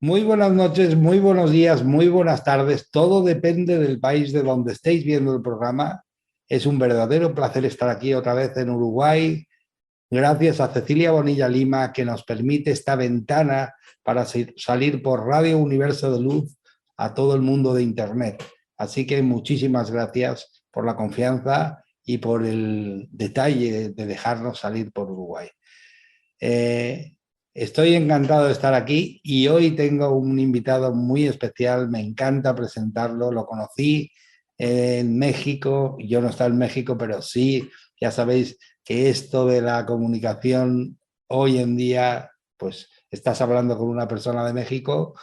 Muy buenas noches, muy buenos días, muy buenas tardes. Todo depende del país de donde estéis viendo el programa. Es un verdadero placer estar aquí otra vez en Uruguay. Gracias a Cecilia Bonilla Lima, que nos permite esta ventana para salir por Radio Universo de Luz a todo el mundo de Internet. Así que muchísimas gracias por la confianza y por el detalle de dejarnos salir por Uruguay. Eh, Estoy encantado de estar aquí y hoy tengo un invitado muy especial. Me encanta presentarlo. Lo conocí en México. Yo no estaba en México, pero sí, ya sabéis que esto de la comunicación hoy en día, pues estás hablando con una persona de México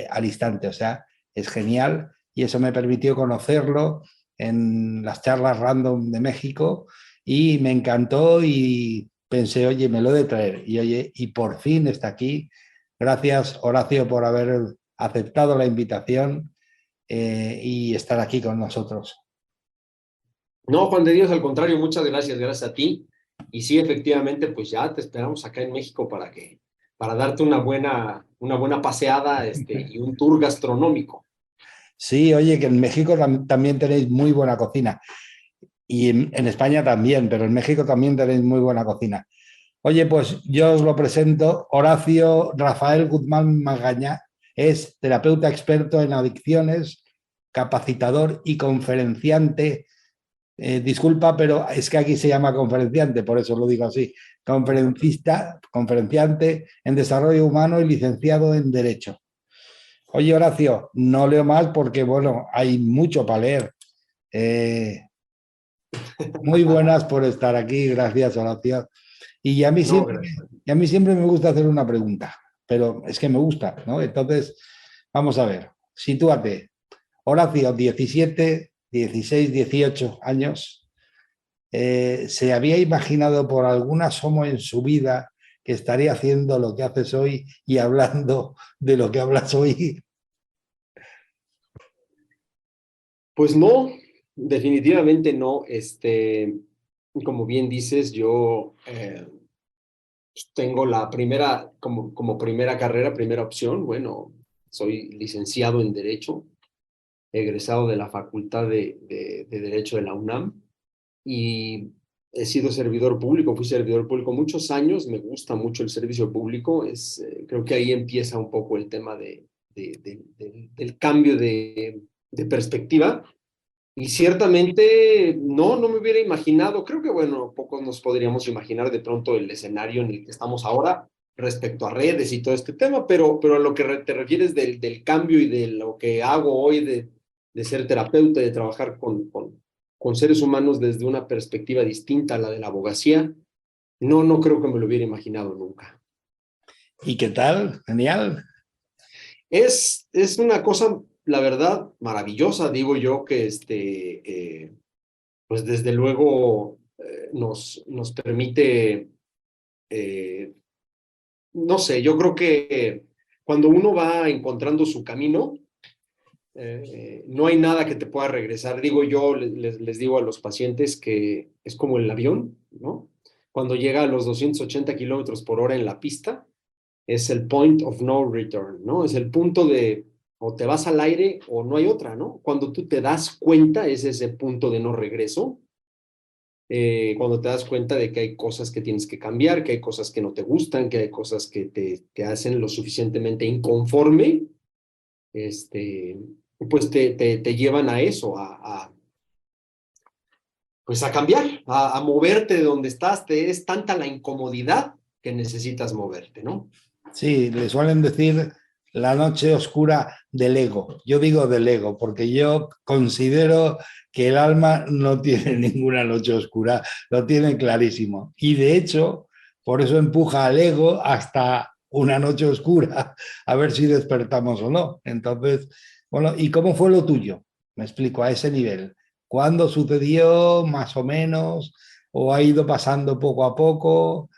al instante. O sea, es genial y eso me permitió conocerlo en las charlas random de México y me encantó y pensé, oye, me lo he de traer. Y oye, y por fin está aquí. Gracias, Horacio, por haber aceptado la invitación y estar aquí con nosotros. No, Juan de Dios, al contrario, muchas gracias, gracias a ti. Y sí, efectivamente, pues ya te esperamos acá en México para darte una buena paseada, y un tour gastronómico. Sí, oye, que en México también tenéis muy buena cocina y en España también, pero en México también tenéis muy buena cocina. Oye, pues yo os lo presento. Horacio Rafael Guzmán Magaña es terapeuta experto en adicciones, capacitador y conferenciante. Disculpa, pero es que aquí se llama conferenciante, por eso lo digo así. Conferencista, conferenciante en desarrollo humano y licenciado en Derecho. Oye, Horacio, no leo más porque, bueno, hay mucho para leer. Eh, Muy buenas por estar aquí, gracias, Horacio. Y a mí No, siempre, gracias. y a mí siempre me gusta hacer una pregunta, pero es que me gusta, ¿no? Entonces, vamos a ver, sitúate. Horacio, 17, 16, 18 años. ¿Se había imaginado por algún asomo en su vida que estaría haciendo lo que haces hoy y hablando de lo que hablas hoy? Pues no, definitivamente no. Como bien dices, yo tengo la primera, como primera carrera, primera opción. Bueno, soy licenciado en Derecho, egresado de la Facultad de Derecho de la UNAM. Y he sido servidor público, fui servidor público muchos años, me gusta mucho el servicio público, creo que ahí empieza un poco el tema del cambio de perspectiva. Y ciertamente no me hubiera imaginado, creo que bueno, pocos nos podríamos imaginar de pronto el escenario en el que estamos ahora respecto a redes y todo este tema, pero a lo que te refieres del cambio y de lo que hago hoy de ser terapeuta y de trabajar con seres humanos desde una perspectiva distinta a la de la abogacía, no creo que me lo hubiera imaginado nunca. ¿Y qué tal? Genial. Es una cosa, la verdad, maravillosa, digo yo, que pues desde luego nos permite, eh, no sé, yo creo que cuando uno va encontrando su camino, no hay nada que te pueda regresar. Digo yo, les digo a los pacientes que es como el avión, ¿no? Cuando llega a los 280 kilómetros por hora en la pista, es el point of no return, ¿no? Es el punto de o te vas al aire o no hay otra, ¿no? Cuando tú te das cuenta, es ese punto de no regreso, cuando te das cuenta de que hay cosas que tienes que cambiar, que hay cosas que no te gustan, que hay cosas que te hacen lo suficientemente inconforme, este, pues te llevan a eso, pues a cambiar, a moverte de donde estás. Es tanta la incomodidad que necesitas moverte, ¿no? Sí, le suelen decir la noche oscura del ego. Yo digo del ego porque yo considero que el alma no tiene ninguna noche oscura, lo tiene clarísimo. Y de hecho, por eso empuja al ego hasta una noche oscura, a ver si despertamos o no. Entonces, bueno, ¿y cómo fue lo tuyo? Me explico, a ese nivel. ¿Cuándo sucedió, más o menos? ¿O ha ido pasando poco a poco?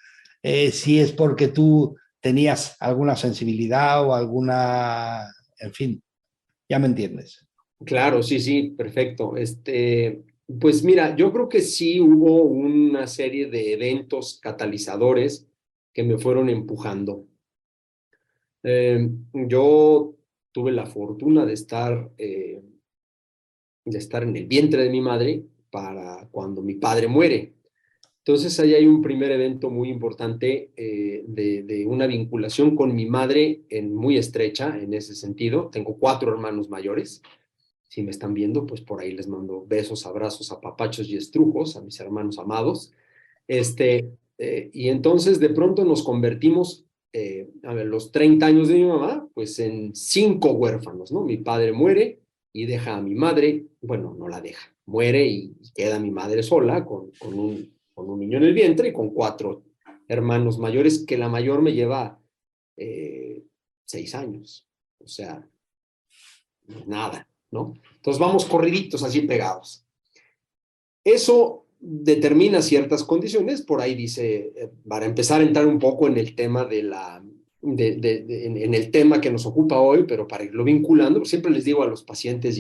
Si es porque tú tenías alguna sensibilidad o alguna, en fin, ya me entiendes. Claro, sí, sí, perfecto. Pues mira, yo creo que sí hubo una serie de eventos catalizadores que me fueron empujando. Yo tuve la fortuna de estar en el vientre de mi madre para cuando mi padre muere. Entonces ahí hay un primer evento muy importante de una vinculación con mi madre muy estrecha en ese sentido. Tengo 4 hermanos mayores. Si me están viendo, pues por ahí les mando besos, abrazos, apapachos y estrujos a mis hermanos amados. Y entonces de pronto nos convertimos, a ver, los 30 años de mi mamá, pues en 5 huérfanos, ¿no? Mi padre muere y deja a mi madre, bueno, no la deja, muere y queda mi madre sola con un niño en el vientre y con 4 hermanos mayores, que la mayor me lleva 6 años. O sea, nada, ¿no? Entonces vamos corriditos así pegados. Eso determina ciertas condiciones, por ahí dice, para empezar a entrar un poco en el tema en el tema que nos ocupa hoy, pero para irlo vinculando, siempre les digo a los pacientes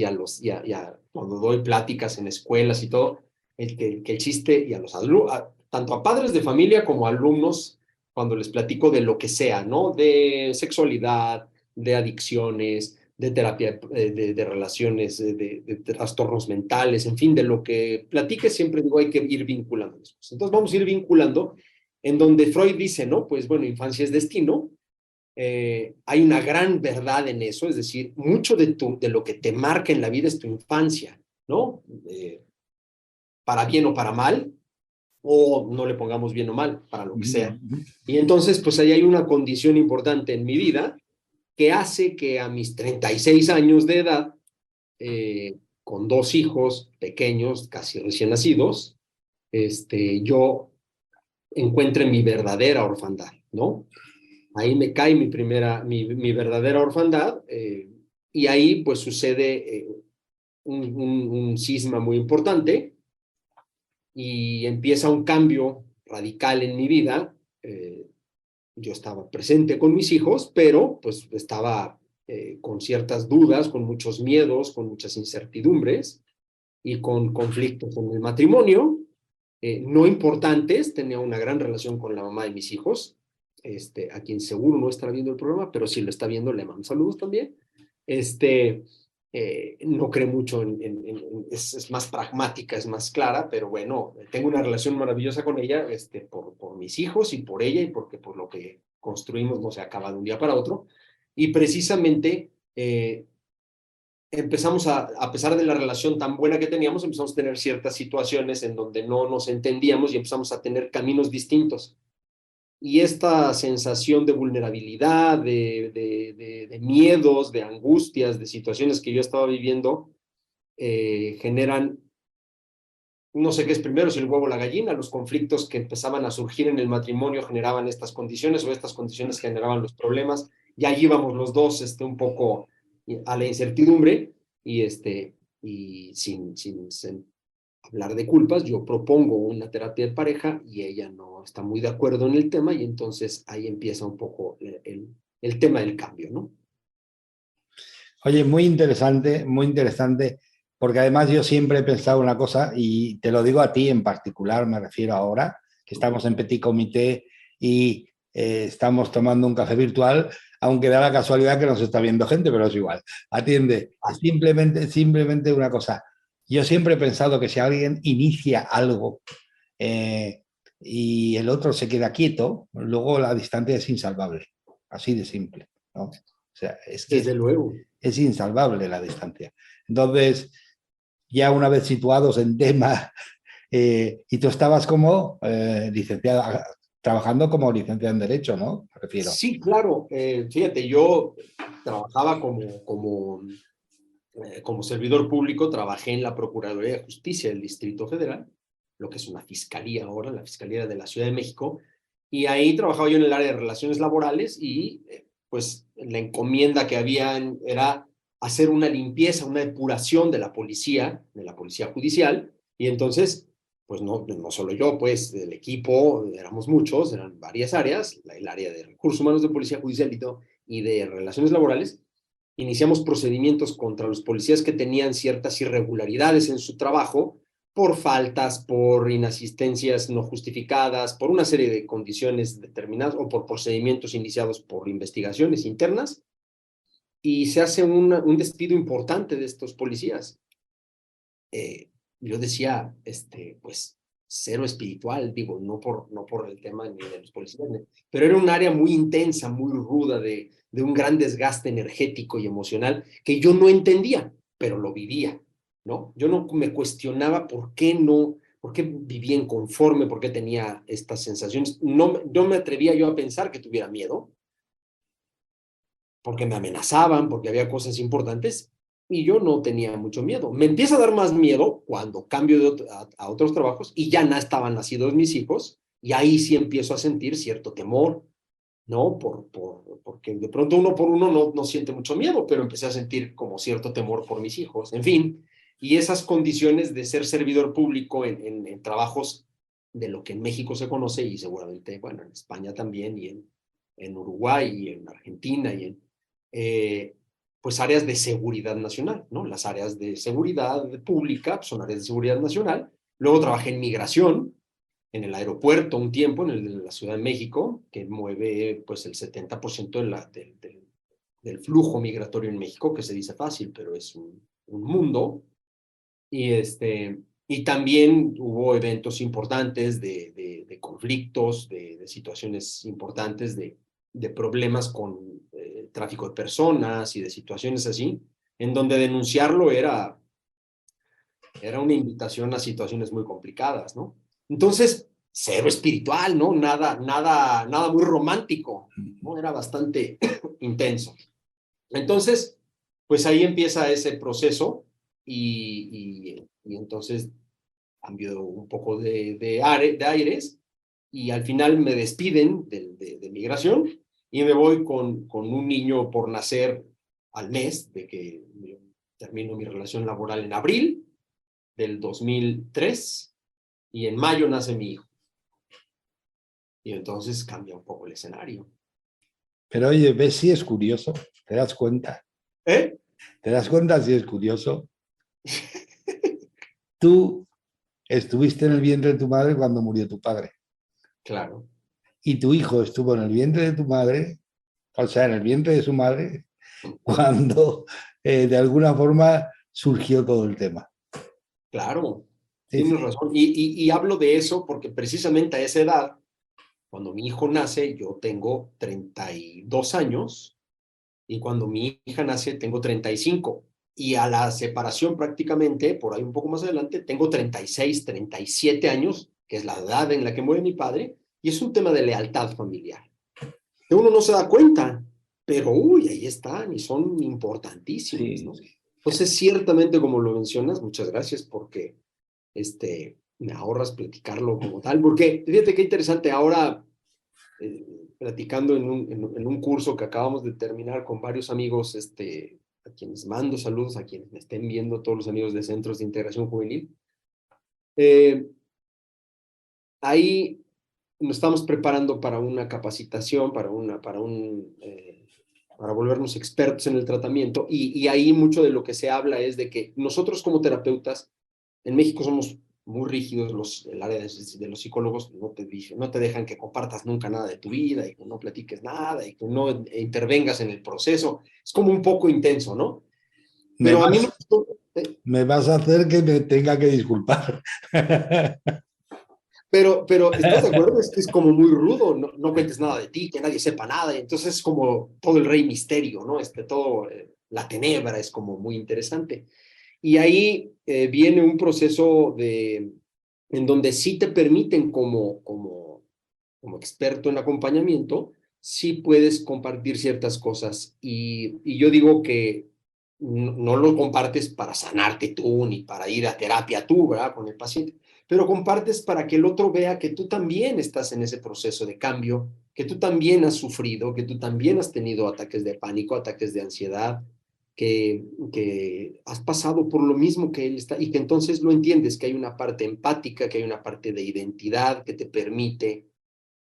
cuando doy pláticas en escuelas y todo, que el chiste, y a los alumnos, tanto a padres de familia como a alumnos, cuando les platico de lo que sea, ¿no? De sexualidad, de adicciones, de terapia de relaciones, de trastornos mentales, en fin, de lo que platique, siempre digo, hay que ir vinculando. Entonces vamos a ir vinculando en donde Freud dice, ¿no? Pues bueno, infancia es destino. Hay una gran verdad en eso, es decir, mucho de lo que te marca en la vida es tu infancia, ¿no? Para bien o para mal, o no le pongamos bien o mal, para lo que sea. Y entonces, pues ahí hay una condición importante en mi vida que hace que a mis 36 años de edad, con 2 hijos pequeños, casi recién nacidos, yo encuentre mi verdadera orfandad, ¿no? Ahí me cae mi verdadera orfandad, y ahí pues sucede un cisma muy importante y empieza un cambio radical en mi vida. Yo estaba presente con mis hijos, pero pues estaba con ciertas dudas, con muchos miedos, con muchas incertidumbres y con conflictos en el matrimonio, no importantes. Tenía una gran relación con la mamá de mis hijos, a quien seguro no estará viendo el programa, pero si lo está viendo, le mando saludos también. No cree mucho es más pragmática, es más clara, pero bueno, tengo una relación maravillosa con ella, por mis hijos y por ella, y porque por lo que construimos no se acaba de un día para otro. Y precisamente empezamos a pesar de la relación tan buena que teníamos, empezamos a tener ciertas situaciones en donde no nos entendíamos y empezamos a tener caminos distintos. Y esta sensación de vulnerabilidad, de miedos, de angustias, de situaciones que yo estaba viviendo, generan, no sé qué es primero, si el huevo o la gallina. Los conflictos que empezaban a surgir en el matrimonio generaban estas condiciones, o estas condiciones generaban los problemas, y allí íbamos los dos, un poco a la incertidumbre, y sin hablar de culpas, yo propongo una terapia de pareja y ella no está muy de acuerdo en el tema, y entonces ahí empieza un poco el tema del cambio, ¿no? Oye, muy interesante, porque además yo siempre he pensado una cosa, y te lo digo a ti en particular, me refiero ahora, que estamos en Petit Comité y estamos tomando un café virtual, aunque da la casualidad que nos está viendo gente, pero es igual. Atiende, simplemente una cosa. Yo siempre he pensado que si alguien inicia algo y el otro se queda quieto, luego la distancia es insalvable, así de simple, ¿no? O sea, es que Desde luego. es insalvable la distancia. Entonces, ya una vez situados en tema, y tú estabas como licenciada, trabajando como licenciada en Derecho, ¿no? Me refiero. Sí, claro. Fíjate, yo trabajaba como servidor público, trabajé en la Procuraduría de Justicia del Distrito Federal, lo que es una fiscalía ahora, la Fiscalía de la Ciudad de México, y ahí trabajaba yo en el área de relaciones laborales, y pues la encomienda que había era hacer una limpieza, una depuración de la policía judicial. Y entonces, pues no solo yo, pues el equipo, éramos muchos, eran varias áreas, el área de recursos humanos de policía judicial y de relaciones laborales. Iniciamos procedimientos contra los policías que tenían ciertas irregularidades en su trabajo, por faltas, por inasistencias no justificadas, por una serie de condiciones determinadas o por procedimientos iniciados por investigaciones internas, y se hace un despido importante de estos policías. Yo decía, pues, cero espiritual, digo, no por el tema ni de los policías, pero era un área muy intensa, muy ruda, de un gran desgaste energético y emocional que yo no entendía, pero lo vivía, ¿no? Yo no me cuestionaba por qué vivía inconforme, por qué tenía estas sensaciones. No me atrevía yo a pensar que tuviera miedo, porque me amenazaban, porque había cosas importantes, y yo no tenía mucho miedo. Me empieza a dar más miedo cuando cambio a otros trabajos y ya no estaban nacidos mis hijos, y ahí sí empiezo a sentir cierto temor, ¿no? Porque de pronto uno por uno no siente mucho miedo, pero empecé a sentir como cierto temor por mis hijos, en fin. Y esas condiciones de ser servidor público en trabajos de lo que en México se conoce y seguramente, bueno, en España también y en Uruguay y en Argentina y eh, pues áreas de seguridad nacional, ¿no? Las áreas de seguridad pública pues, son áreas de seguridad nacional. Luego trabajé en migración, en el aeropuerto un tiempo, en el de la Ciudad de México, que mueve pues el 70% del flujo migratorio en México, que se dice fácil, pero es un mundo. Y, y también hubo eventos importantes de conflictos, de situaciones importantes, de problemas con tráfico de personas y de situaciones así, en donde denunciarlo era una invitación a situaciones muy complicadas, ¿no? Entonces, cero espiritual, ¿no? Nada muy romántico, ¿no? Era bastante intenso. Entonces, pues ahí empieza ese proceso y entonces cambio un poco de aires y al final me despiden de migración y me voy con un niño por nacer al mes de que termino mi relación laboral en abril del 2003 y en mayo nace mi hijo. Y entonces cambia un poco el escenario. Pero oye, ¿ves si es curioso? ¿Te das cuenta? ¿Eh? ¿Te das cuenta si es curioso? Tú estuviste en el vientre de tu madre cuando murió tu padre. Claro. Y tu hijo estuvo en el vientre de tu madre, o sea, en el vientre de su madre, cuando de alguna forma surgió todo el tema. Claro, Sí, tienes sí. razón. Y hablo de eso porque precisamente a esa edad, cuando mi hijo nace, yo tengo 32 años y cuando mi hija nace, tengo 35. Y a la separación prácticamente, por ahí un poco más adelante, tengo 36, 37 años, que es la edad en la que muere mi padre, y es un tema de lealtad familiar. Que uno no se da cuenta, pero uy, ahí están y son importantísimas, Sí, ¿no? sí. Entonces, ciertamente, como lo mencionas, muchas gracias porque me ahorras platicarlo como tal, porque fíjate qué interesante, ahora platicando en un curso que acabamos de terminar con varios amigos, a quienes mando saludos, a quienes me estén viendo, todos los amigos de Centros de Integración Juvenil, eh, ahí nos estamos preparando para una capacitación, para volvernos expertos en el tratamiento, y ahí mucho de lo que se habla es de que nosotros como terapeutas, en México somos muy rígidos, el área de los psicólogos no te dejan que compartas nunca nada de tu vida y que no platiques nada y que no intervengas en el proceso. Es como un poco intenso, ¿no? Me Pero a mí vas, me vas a hacer que me tenga que disculpar. pero ¿estás de acuerdo? Es que es como muy rudo, no cuentes nada de ti, que nadie sepa nada, y entonces es como todo el rey misterio, ¿no? Todo, la tenebra es como muy interesante. Y ahí viene un proceso en donde sí te permiten como experto en acompañamiento, sí puedes compartir ciertas cosas. Y yo digo que no lo compartes para sanarte tú, ni para ir a terapia tú, ¿verdad? Con el paciente, pero compartes para que el otro vea que tú también estás en ese proceso de cambio, que tú también has sufrido, que tú también has tenido ataques de pánico, ataques de ansiedad, que has pasado por lo mismo que él está y que entonces lo entiendes, que hay una parte empática, que hay una parte de identidad que te permite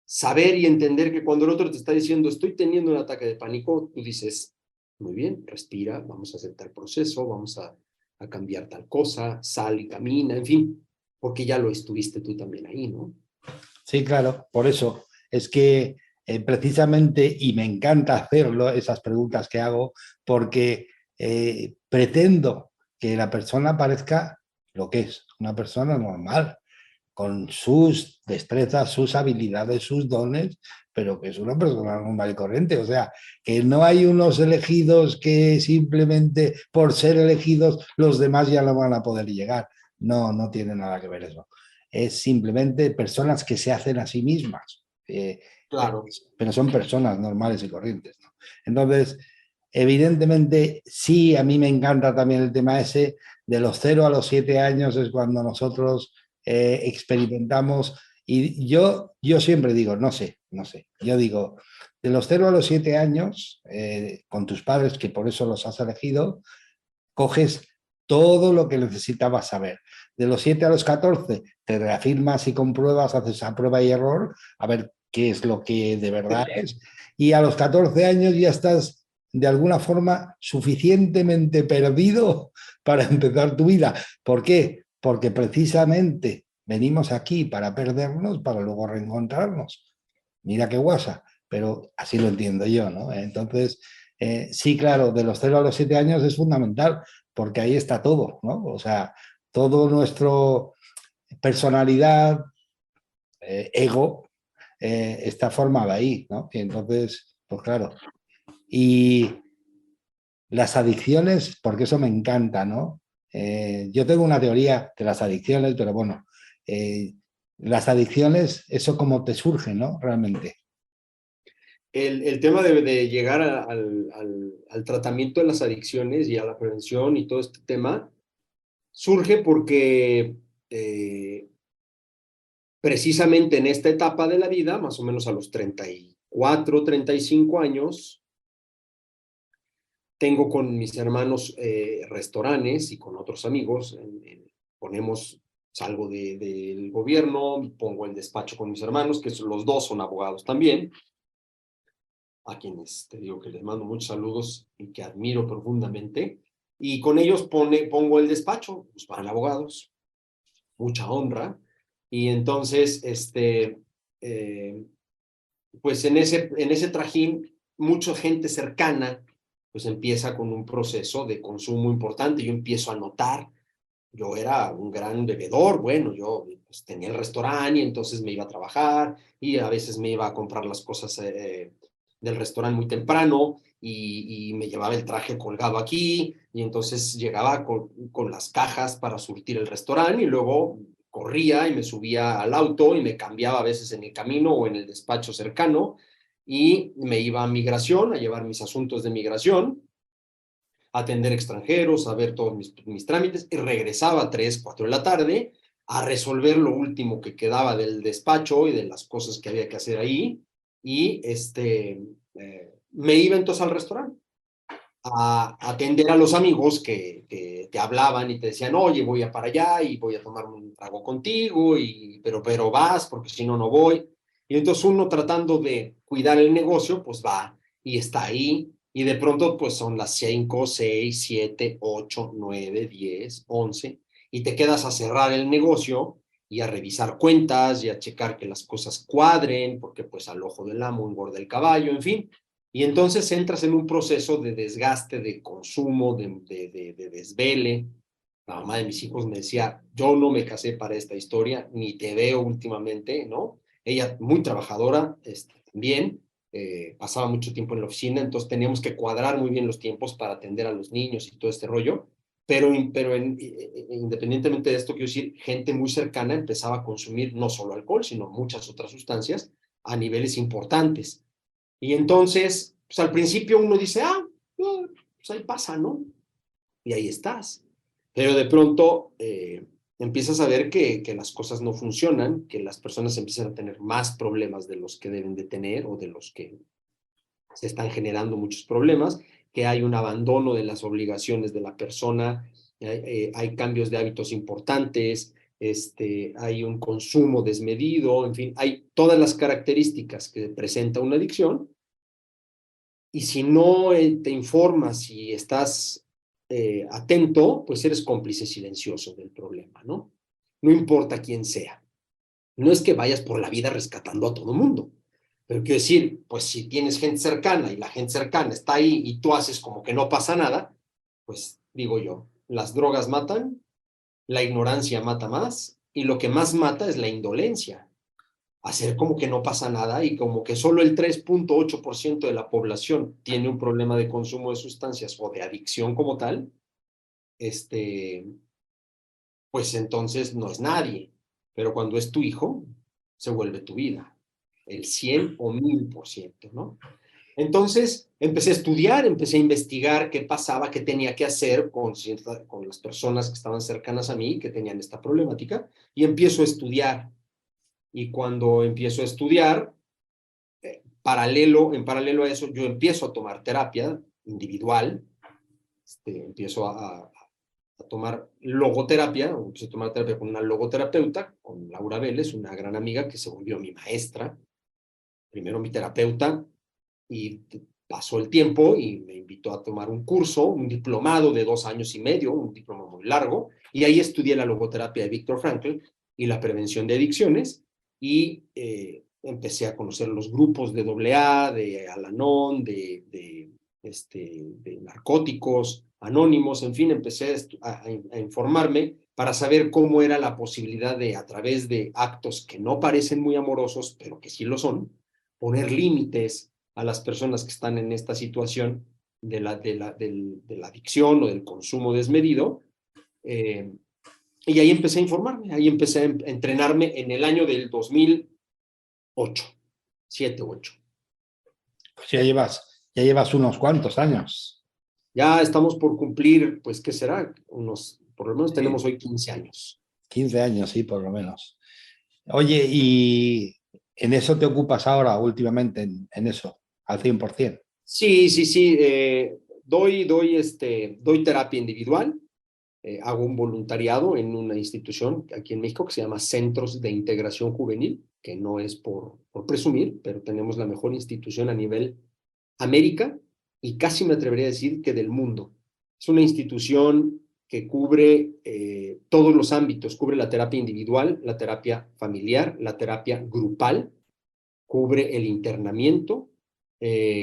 saber y entender que cuando el otro te está diciendo estoy teniendo un ataque de pánico, tú dices, muy bien, respira, vamos a hacer tal proceso, vamos a cambiar tal cosa, sal y camina, en fin. porque ya lo estuviste tú también ahí, ¿no? Sí, claro, por eso. Es que precisamente, y me encanta hacerlo, esas preguntas que hago, porque pretendo que la persona parezca lo que es, una persona normal, con sus destrezas, sus habilidades, sus dones, pero que es una persona normal y corriente. O sea, que no hay unos elegidos que simplemente por ser elegidos los demás ya no van a poder llegar. No, no tiene nada que ver eso. Es simplemente personas que se hacen a sí mismas, Claro. pero son personas normales y corrientes, ¿no? Entonces, evidentemente, sí, a mí me encanta también el tema ese de los 0 a los 7 años, es cuando nosotros experimentamos, y yo siempre digo, no sé, yo digo, de los 0 a los 7 años, con tus padres, que por eso los has elegido, coges todo lo que necesitabas saber. De los 7 a los 14, te reafirmas y compruebas, haces a prueba y error, a ver qué es lo que de verdad es. Y a los 14 años ya estás de alguna forma suficientemente perdido para empezar tu vida. ¿Por qué? Porque precisamente venimos aquí para perdernos, para luego reencontrarnos. Mira qué guasa, pero así lo entiendo yo, ¿no? Entonces, sí, claro, de los 0 a los 7 años es fundamental, porque ahí está todo, ¿no? O sea, todo nuestro personalidad, ego, está formado ahí, ¿no? Y entonces, pues claro. Y las adicciones, porque eso me encanta, ¿no? Yo tengo una teoría de las adicciones, pero bueno, las adicciones, eso como te surge, ¿no? Realmente. El tema de llegar al tratamiento de las adicciones y a la prevención y todo este tema surge porque precisamente en esta etapa de la vida, más o menos a los 34, 35 años, tengo con mis hermanos restaurantes y con otros amigos, ponemos, salgo del gobierno, pongo el despacho con mis hermanos, que los dos son abogados también, a quienes te digo que les mando muchos saludos y que admiro profundamente, y con ellos pongo el despacho, pues para abogados, mucha honra, y entonces, eh, pues en ese trajín, mucha gente cercana, pues empieza con un proceso de consumo importante. Yo empiezo a notar, yo era un gran bebedor, bueno, yo pues, tenía el restaurante y entonces me iba a trabajar y a veces me iba a comprar las cosas del restaurante muy temprano y me llevaba el traje colgado aquí y entonces llegaba con las cajas para surtir el restaurante y luego corría y me subía al auto y me cambiaba a veces en el camino o en el despacho cercano y me iba a migración, a llevar mis asuntos de migración, a atender extranjeros, a ver todos mis trámites y regresaba a 3, 4 de la tarde a resolver lo último que quedaba del despacho y de las cosas que había que hacer ahí y me iba entonces al restaurante a atender a los amigos que te hablaban y te decían, oye, voy a para allá y voy a tomar un trago contigo, pero vas porque si no, no voy. Y entonces uno tratando de cuidar el negocio, pues va y está ahí y de pronto pues son las 5, 6, 7, 8, 9, 10, 11 y te quedas a cerrar el negocio y a revisar cuentas y a checar que las cosas cuadren, porque pues al ojo del amo engorda el caballo, en fin. Y entonces entras en un proceso de desgaste, de consumo, de desvele. La mamá de mis hijos me decía, yo no me casé para esta historia, ni te veo últimamente, ¿no? Ella muy trabajadora, también, pasaba mucho tiempo en la oficina, entonces teníamos que cuadrar muy bien los tiempos para atender a los niños y todo este rollo, pero independientemente de esto, quiero decir, gente muy cercana empezaba a consumir no solo alcohol, sino muchas otras sustancias a niveles importantes. Y entonces, pues al principio uno dice, pues ahí pasa, ¿no? Y ahí estás. Pero de pronto empiezas a ver que las cosas no funcionan, que las personas empiezan a tener más problemas de los que deben de tener o de los que se están generando muchos problemas, que hay un abandono de las obligaciones de la persona, hay cambios de hábitos importantes, hay un consumo desmedido, en fin, hay todas las características que presenta una adicción y si no te informas y estás atento, pues eres cómplice silencioso del problema, ¿no? no importa quién sea. No es que vayas por la vida rescatando a todo mundo, pero quiero decir, pues si tienes gente cercana y la gente cercana está ahí y tú haces como que no pasa nada, pues digo yo, las drogas matan, la ignorancia mata más y lo que más mata es la indolencia. Hacer como que no pasa nada y como que solo el 3.8% de la población tiene un problema de consumo de sustancias o de adicción como tal, este, pues entonces no es nadie. Pero cuando es tu hijo, se vuelve tu vida, el 100 o 1000%, ¿no? Entonces empecé a estudiar, empecé a investigar qué pasaba, qué tenía que hacer con las personas que estaban cercanas a mí, que tenían esta problemática, y empiezo a estudiar. Y cuando empiezo a estudiar, en paralelo a eso, yo empiezo a tomar terapia individual, empiezo a tomar logoterapia, empiezo a tomar terapia con una logoterapeuta, con Laura Vélez, una gran amiga que se volvió mi maestra, primero mi terapeuta, y pasó el tiempo y me invitó a tomar un curso, un diplomado de 2 años y medio, un diploma muy largo, y ahí estudié la logoterapia de Viktor Frankl y la prevención de adicciones, y empecé a conocer los grupos de AA, de Al-Anon, de narcóticos anónimos, en fin, empecé a informarme para saber cómo era la posibilidad de, a través de actos que no parecen muy amorosos, pero que sí lo son, poner límites a las personas que están en esta situación de la adicción o del consumo desmedido. Eh, y ahí empecé a informarme, ahí empecé a entrenarme en el año del 2008, 7, 8. Pues ya llevas unos cuantos años. Ya estamos por cumplir, pues, ¿qué será? Por lo menos Sí, tenemos hoy 15 años. 15 años, sí, por lo menos. Oye, ¿y en eso te ocupas ahora últimamente, en eso, al 100%? Sí, sí, sí. Doy terapia individual. Hago un voluntariado en una institución aquí en México que se llama Centros de Integración Juvenil, que no es por presumir, pero tenemos la mejor institución a nivel América y casi me atrevería a decir que del mundo. Es una institución que cubre todos los ámbitos, cubre la terapia individual, la terapia familiar, la terapia grupal, cubre el internamiento,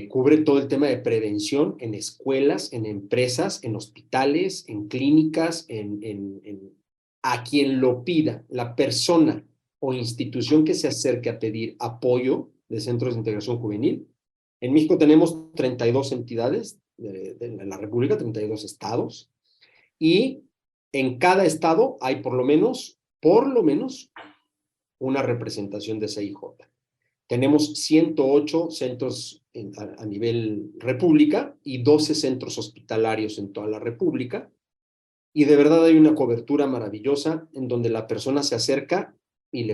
cubre todo el tema de prevención en escuelas, en empresas, en hospitales, en clínicas, a quien lo pida, la persona o institución que se acerque a pedir apoyo de centros de integración juvenil. En México tenemos 32 entidades de la República, 32 estados, y en cada estado hay por lo menos una representación de CIJ. Tenemos 108 centros a nivel república y 12 centros hospitalarios en toda la república. Y de verdad hay una cobertura maravillosa en donde la persona se acerca y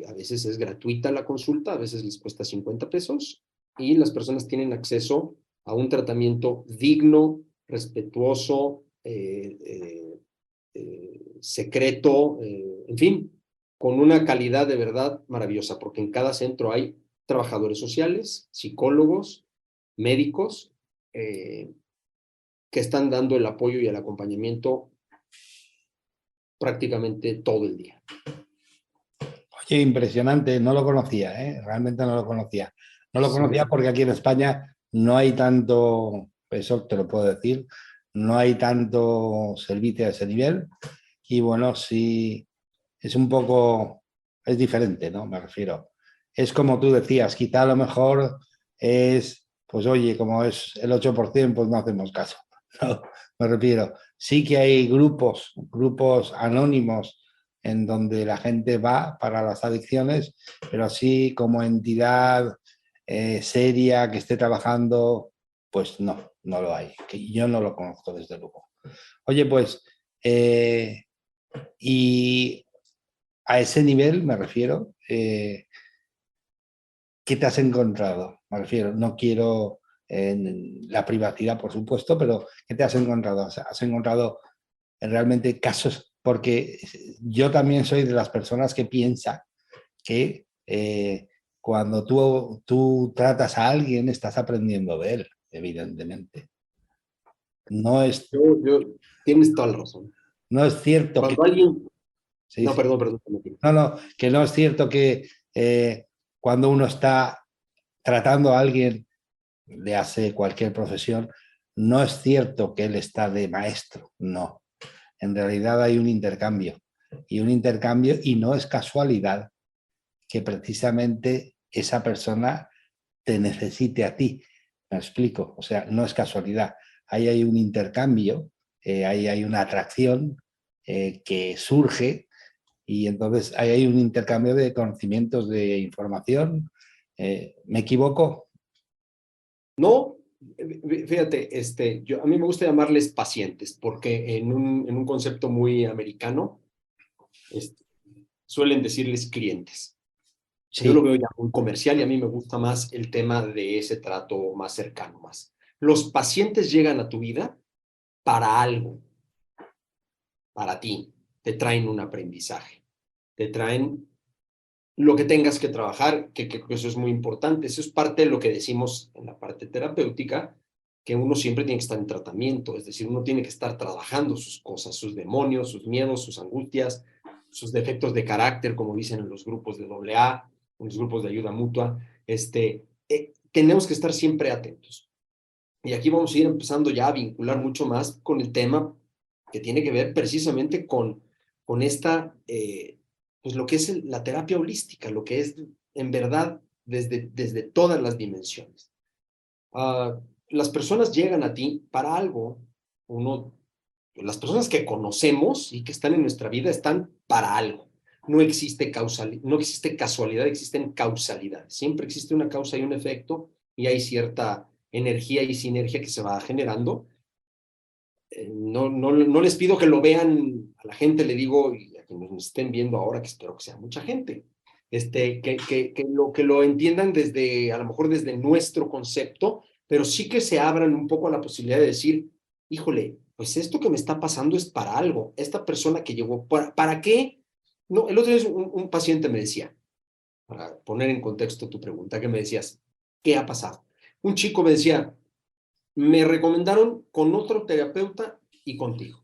a veces es gratuita la consulta, a veces les cuesta 50 pesos y las personas tienen acceso a un tratamiento digno, respetuoso, secreto, en fin, con una calidad de verdad maravillosa, porque en cada centro hay trabajadores sociales, psicólogos, médicos, que están dando el apoyo y el acompañamiento prácticamente todo el día. Oye, impresionante, no lo conocía, ¿eh? Realmente no lo conocía. No lo Sí. conocía porque aquí en España no hay tanto, eso te lo puedo decir, no hay tanto servicio a ese nivel. Y bueno, sí, es un poco, es diferente, ¿no? Me refiero. Es como tú decías, quizá a lo mejor es, pues oye, como es el 8%, pues no hacemos caso. No, me refiero. Sí que hay grupos anónimos en donde la gente va para las adicciones, pero así como entidad seria que esté trabajando, pues no, no lo hay. Que yo no lo conozco desde luego. Oye, pues, y a ese nivel me refiero, ¿qué te has encontrado? Me refiero, no quiero en la privacidad, por supuesto, pero ¿qué te has encontrado? O sea, ¿has encontrado realmente casos? Porque yo también soy de las personas que piensa que cuando tú tratas a alguien estás aprendiendo de él, evidentemente. No es, Tienes toda la razón. no es cierto que Cuando alguien, Sí, No, sí. perdón, perdón. No, no, que no es cierto que cuando uno está tratando a alguien, le hace cualquier profesión, no es cierto que él está de maestro, no. En realidad hay un intercambio y no es casualidad que precisamente esa persona te necesite a ti. Me explico, o sea, no es casualidad. Ahí hay un intercambio, ahí hay una atracción que surge y entonces ahí hay un intercambio de conocimientos, de información. ¿Me equivoco? No, fíjate, a mí me gusta llamarles pacientes, porque en un concepto muy americano, este, suelen decirles clientes. Yo lo Sí, veo ya muy comercial y a mí me gusta más el tema de ese trato más cercano, más. Los pacientes llegan a tu vida para algo, para ti. Te traen un aprendizaje, te traen lo que tengas que trabajar, que eso es muy importante. Eso es parte de lo que decimos en la parte terapéutica, que uno siempre tiene que estar en tratamiento, es decir, uno tiene que estar trabajando sus cosas, sus demonios, sus miedos, sus angustias, sus defectos de carácter, como dicen en los grupos de AA, en los grupos de ayuda mutua. Tenemos que estar siempre atentos. Y aquí vamos a ir empezando ya a vincular mucho más con el tema que tiene que ver precisamente con esta, pues lo que es la terapia holística, lo que es en verdad desde todas las dimensiones. Las personas llegan a ti para algo, las personas que conocemos y que están en nuestra vida están para algo. No existe casualidad, existen causalidades. Siempre existe una causa y un efecto y hay cierta energía y sinergia que se va generando. No les pido que lo vean, a la gente le digo, y a quienes nos estén viendo ahora, que espero que sea mucha gente, que lo entiendan desde, a lo mejor desde nuestro concepto, pero sí que se abran un poco a la posibilidad de decir, híjole, pues esto que me está pasando es para algo. Esta persona que llegó, ¿para qué? No, el otro día un paciente me decía, para poner en contexto tu pregunta, que me decías, ¿qué ha pasado? Un chico me decía, me recomendaron con otro terapeuta y contigo.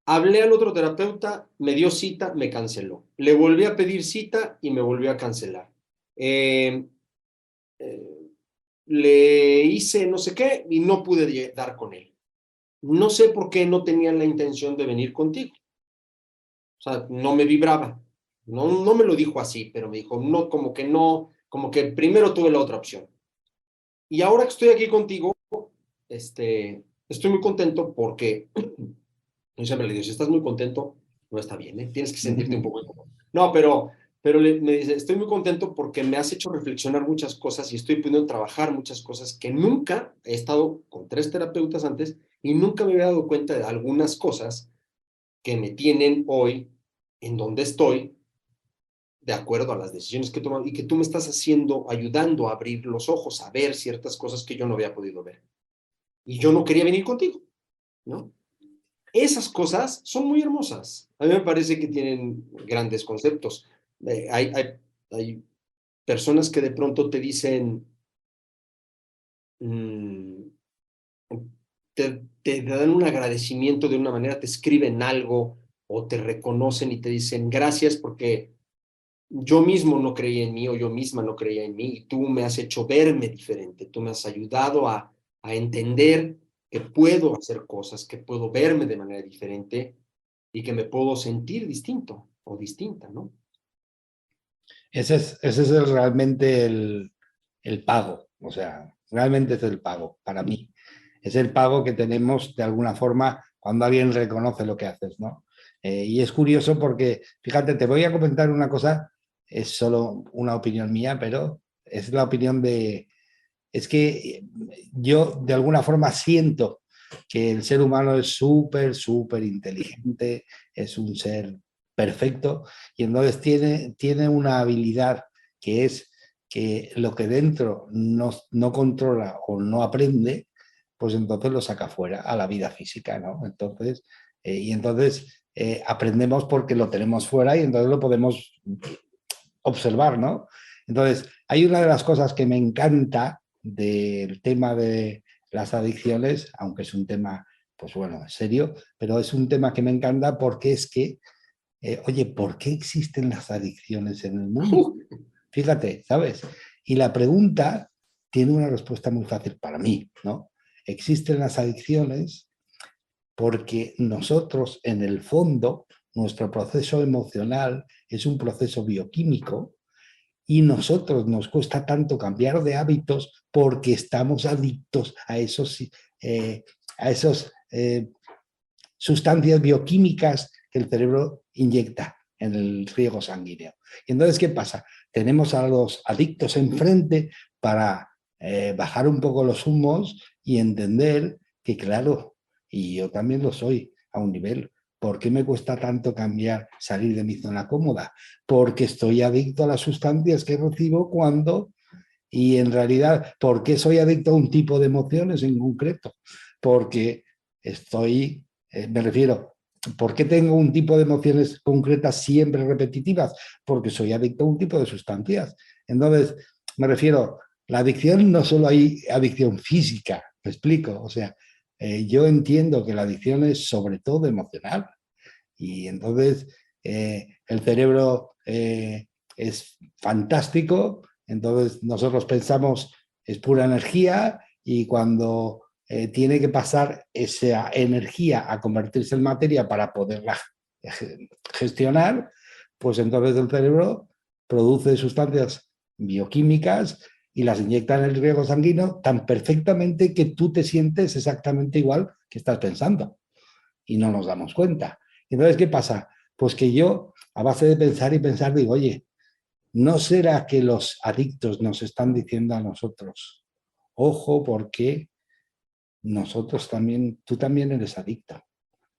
Hablé al otro terapeuta, me dio cita, me canceló. Le volví a pedir cita y me volvió a cancelar. Eh, eh, Le hice no sé qué y no pude dar con él. No sé por qué no tenían la intención de venir contigo. O sea, no me vibraba. No me lo dijo así, pero me dijo, no, como que primero tuve la otra opción. Y ahora que estoy aquí contigo, estoy muy contento porque yo siempre le digo, si estás muy contento, no está bien, ¿eh? Tienes que sentirte un poco incómodo. No, pero me dice, estoy muy contento porque me has hecho reflexionar muchas cosas y estoy pudiendo trabajar muchas cosas que nunca he estado con 3 terapeutas antes y nunca me había dado cuenta de algunas cosas que me tienen hoy en donde estoy, de acuerdo a las decisiones que he tomado y que tú me estás haciendo, ayudando a abrir los ojos, a ver ciertas cosas que yo no había podido ver. Y yo no quería venir contigo, ¿no? Esas cosas son muy hermosas. A mí me parece que tienen grandes conceptos. Hay personas que de pronto te dicen, mm, te dan un agradecimiento de una manera, te escriben algo o te reconocen y te dicen gracias porque yo mismo no creía en mí o yo misma no creía en mí y tú me has hecho verme diferente, tú me has ayudado a entender que puedo hacer cosas, que puedo verme de manera diferente y que me puedo sentir distinto o distinta, ¿no? ese es realmente el pago, o sea, realmente es el pago para mí. Es el pago que tenemos de alguna forma cuando alguien reconoce lo que haces, ¿no? Y es curioso porque, fíjate, te voy a comentar una cosa, es solo una opinión mía, pero es la opinión de, es que yo de alguna forma siento que el ser humano es súper, súper inteligente, es un ser perfecto y entonces tiene una habilidad que es que lo que dentro no controla o no aprende, pues entonces lo saca fuera a la vida física, ¿no? Entonces, y entonces aprendemos porque lo tenemos fuera y entonces lo podemos observar, ¿no? Entonces, hay una de las cosas que me encanta del tema de las adicciones, aunque es un tema, pues bueno, serio, pero es un tema que me encanta porque es que oye, ¿por qué existen las adicciones en el mundo? Fíjate, ¿sabes? Y la pregunta tiene una respuesta muy fácil para mí, ¿no? Existen las adicciones porque nosotros, en el fondo, nuestro proceso emocional es un proceso bioquímico y nosotros nos cuesta tanto cambiar de hábitos porque estamos adictos eh, a esos sustancias bioquímicas que el cerebro inyecta en el riego sanguíneo. Y entonces, ¿qué pasa? Tenemos a los adictos enfrente para bajar un poco los humos y entender que, claro, y yo también lo soy a un nivel. ¿Por qué me cuesta tanto cambiar, salir de mi zona cómoda? Porque estoy adicto a las sustancias que recibo cuando, y en realidad, ¿por qué soy adicto a un tipo de emociones en concreto? Porque estoy, me refiero, ¿por qué tengo un tipo de emociones concretas siempre repetitivas? Porque soy adicto a un tipo de sustancias. Entonces, me refiero, la adicción no solo hay adicción física, me explico, o sea, yo entiendo que la adicción es sobre todo emocional y entonces el cerebro es fantástico, entonces nosotros pensamos es pura energía y cuando tiene que pasar esa energía a convertirse en materia para poderla gestionar, pues entonces el cerebro produce sustancias bioquímicas y las inyecta en el riego sanguíneo tan perfectamente que tú te sientes exactamente igual que estás pensando y no nos damos cuenta. Entonces, ¿qué pasa? Pues que yo, a base de pensar y pensar, digo, oye, ¿no será que los adictos nos están diciendo a nosotros, ojo, porque nosotros también, tú también eres adicto?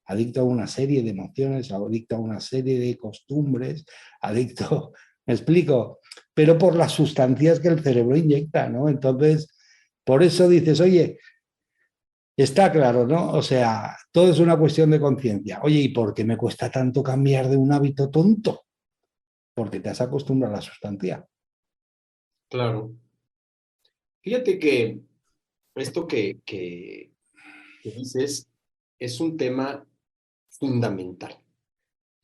Adicto a una serie de emociones, adicto a una serie de costumbres, adicto, me explico, pero por las sustancias que el cerebro inyecta, ¿no? Entonces, por eso dices, oye, está claro, ¿no? O sea, todo es una cuestión de conciencia. Oye, ¿y por qué me cuesta tanto cambiar de un hábito tonto? Porque te has acostumbrado a la sustancia. Claro. Fíjate que esto que dices es un tema fundamental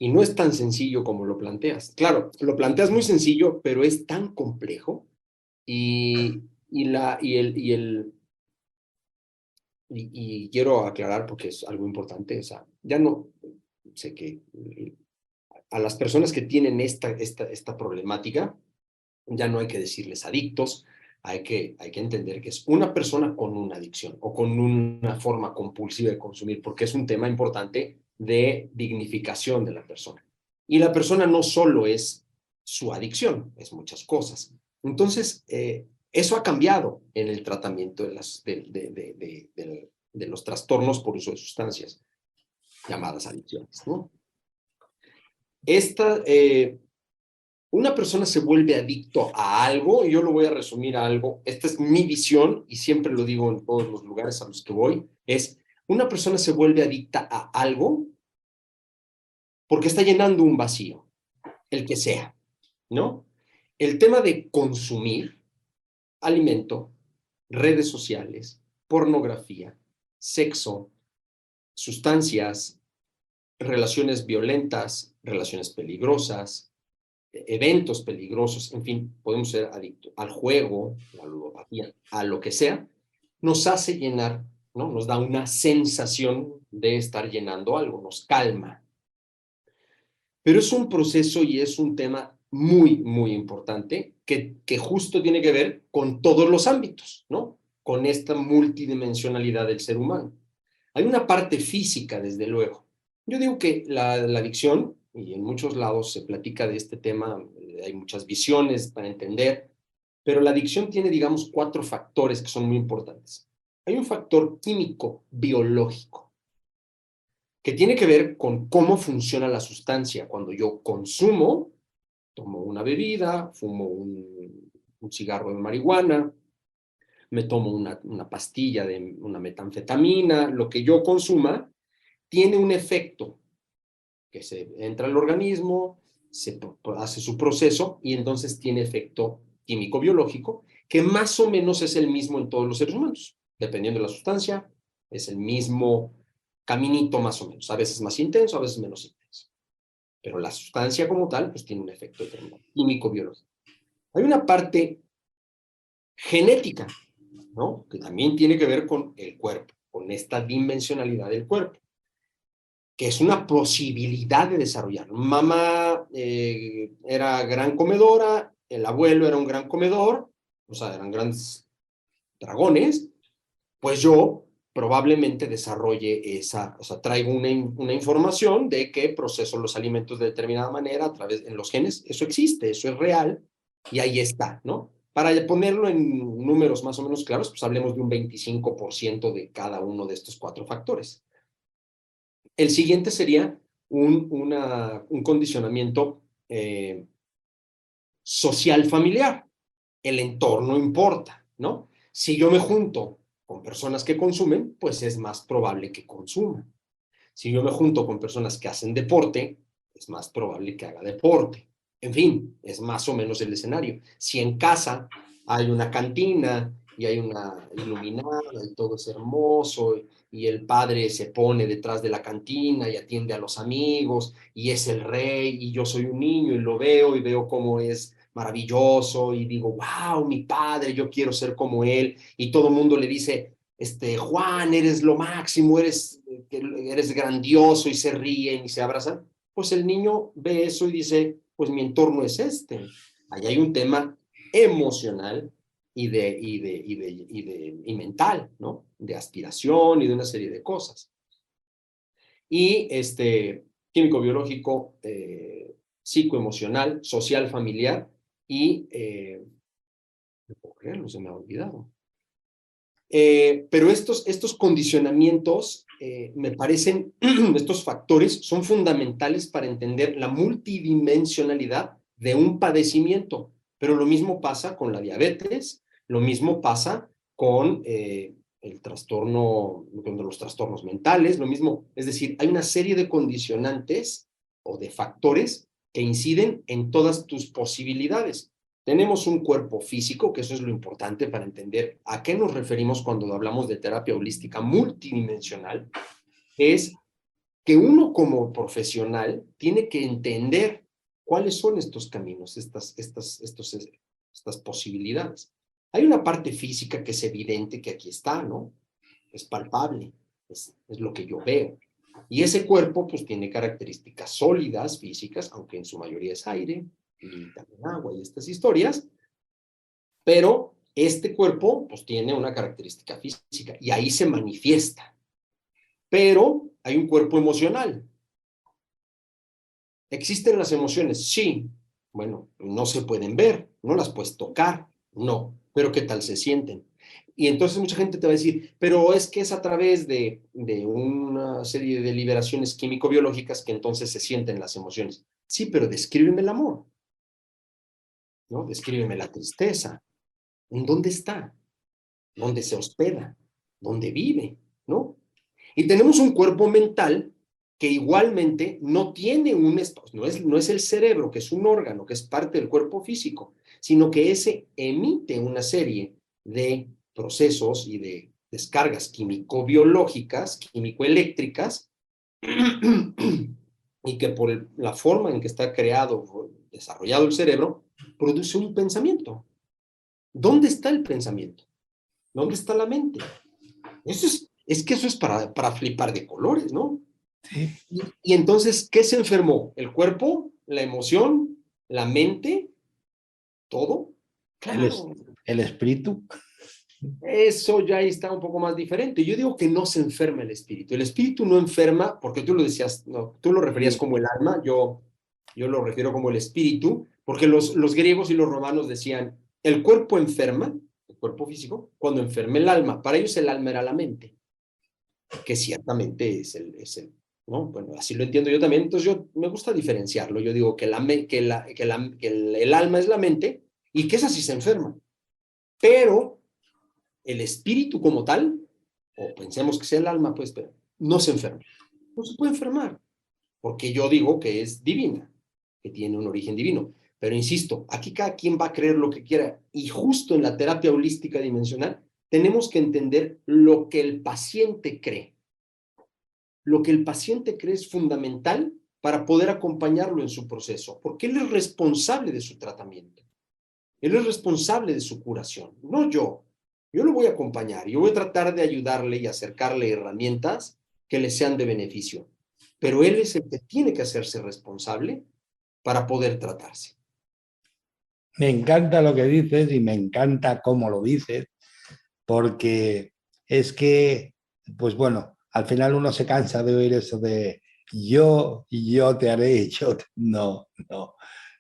y no es tan sencillo como lo planteas. Claro, lo planteas muy sencillo, pero es tan complejo y, la, y, el, y quiero aclarar porque es algo importante, o sea, ya no sé que a las personas que tienen esta problemática, ya no hay que decirles adictos, hay que entender que es una persona con una adicción o con una forma compulsiva de consumir, porque es un tema importante de dignificación de la persona. Y la persona no solo es su adicción, es muchas cosas. Entonces, eso ha cambiado en el tratamiento de los trastornos por uso de sustancias, llamadas adicciones, ¿no? Esta, una persona se vuelve adicto a algo, y yo lo voy a resumir a algo, esta es mi visión, y siempre lo digo en todos los lugares a los que voy, es una persona se vuelve adicta a algo porque está llenando un vacío, el que sea, ¿no? El tema de consumir alimento, redes sociales, pornografía, sexo, sustancias, relaciones violentas, relaciones peligrosas, eventos peligrosos, en fin, podemos ser adictos al juego, a la ludopatía, a lo que sea, nos hace llenar, ¿no? Nos da una sensación de estar llenando algo, nos calma. Pero es un proceso y es un tema muy, muy importante que justo tiene que ver con todos los ámbitos, ¿no? Con esta multidimensionalidad del ser humano. Hay una parte física, desde luego. Yo digo que la adicción, y en muchos lados se platica de este tema, hay muchas visiones para entender, pero la adicción tiene, digamos, 4 factores que son muy importantes. Hay un factor químico, biológico, que tiene que ver con cómo funciona la sustancia. Cuando yo consumo, tomo una bebida, fumo un cigarro de marihuana, me tomo una pastilla de una metanfetamina, lo que yo consuma, tiene un efecto que se entra al organismo, se hace su proceso y entonces tiene efecto químico-biológico, que más o menos es el mismo en todos los seres humanos. Dependiendo de la sustancia, es el mismo caminito más o menos, a veces más intenso, a veces menos intenso. pero la sustancia como tal, pues tiene un efecto determinado, químico-biológico. Hay una parte genética, ¿no? Que también tiene que ver con el cuerpo, con esta dimensionalidad del cuerpo, que es una posibilidad de desarrollar. Mamá era gran comedora, el abuelo era un gran comedor, o sea, eran grandes dragones, pues yo probablemente desarrolle esa, o sea, traigo una información de que proceso los alimentos de determinada manera a través en los genes, eso existe, eso es real, y ahí está, ¿no? Para ponerlo en números más o menos claros, pues hablemos de un 25% de cada uno de estos 4 factores. El siguiente sería un condicionamiento social familiar. El entorno importa, ¿no? Si yo me junto con personas que consumen, pues es más probable que consuman. Si yo me junto con personas que hacen deporte, es más probable que haga deporte. En fin, es más o menos el escenario. Si en casa hay una cantina y hay una iluminada y todo es hermoso y el padre se pone detrás de la cantina y atiende a los amigos y es el rey y yo soy un niño y lo veo y veo cómo es maravilloso y digo, wow, mi padre, yo quiero ser como él y todo el mundo le dice, Juan, eres lo máximo, eres grandioso y se ríen y se abrazan, pues el niño ve eso y dice, pues mi entorno es este. Ahí hay un tema emocional y mental, ¿no? De aspiración y de una serie de cosas. Y químico-biológico, psicoemocional, social, familiar y, no puedo creerlo, se me ha olvidado. Pero estos condicionamientos me parecen, estos factores son fundamentales para entender la multidimensionalidad de un padecimiento. Pero lo mismo pasa con la diabetes, lo mismo pasa con el trastorno, con los trastornos mentales, lo mismo. Es decir, hay una serie de condicionantes o de factores que inciden en todas tus posibilidades. Tenemos un cuerpo físico, que eso es lo importante para entender a qué nos referimos cuando hablamos de terapia holística multidimensional, es que uno como profesional tiene que entender cuáles son estos caminos, estas posibilidades. Hay una parte física que es evidente que aquí está, ¿no? Es palpable, es lo que yo veo. Y ese cuerpo pues tiene características sólidas, físicas, aunque en su mayoría es aire, y también agua y estas historias, pero este cuerpo pues tiene una característica física y ahí se manifiesta. Pero hay un cuerpo emocional. ¿Existen las emociones? Sí. Bueno, no se pueden ver, no las puedes tocar, no, pero ¿qué tal se sienten? Y entonces mucha gente te va a decir, pero es que es a través de una serie de liberaciones químico-biológicas que entonces se sienten las emociones. Sí, pero descríbeme el amor, ¿no? Descríbeme la tristeza. ¿En dónde está? ¿Dónde se hospeda? ¿Dónde vive? ¿No? Y tenemos un cuerpo mental que igualmente no tiene un espacio, no es el cerebro, que es un órgano, que es parte del cuerpo físico, sino que ese emite una serie de procesos y de descargas químico-biológicas, químico-eléctricas, y que por la forma en que está creado, desarrollado el cerebro, produce un pensamiento. ¿Dónde está el pensamiento? ¿Dónde está la mente? Eso es que eso es para flipar de colores, ¿no? Sí. Y entonces, ¿qué se enfermó? ¿El cuerpo? ¿La emoción? ¿La mente? ¿Todo? Claro. El espíritu. Eso ya está un poco más diferente. Yo digo que no se enferma el espíritu. El espíritu no enferma, porque tú lo decías, no, tú lo referías como el alma, yo lo refiero como el espíritu, porque los griegos y los romanos decían, el cuerpo enferma, el cuerpo físico, cuando enferma el alma. Para ellos el alma era la mente, que ciertamente ¿no? Bueno, así lo entiendo yo también. Entonces yo me gusta diferenciarlo. Yo digo que el alma es la mente y que esa sí se enferma. Pero el espíritu como tal, o pensemos que sea el alma, pues, pero no se enferma. No se puede enfermar, porque yo digo que es divina, que tiene un origen divino. Pero insisto, aquí cada quien va a creer lo que quiera. Y justo en la terapia holística dimensional, tenemos que entender lo que el paciente cree. Lo que el paciente cree es fundamental para poder acompañarlo en su proceso, porque él es responsable de su tratamiento. Él es responsable de su curación, no yo. Yo lo voy a acompañar, yo voy a tratar de ayudarle y acercarle herramientas que le sean de beneficio, pero él es el que tiene que hacerse responsable para poder tratarse. Me encanta lo que dices y me encanta cómo lo dices, porque es que, pues bueno, al final uno se cansa de oír eso de yo te haré, No, no.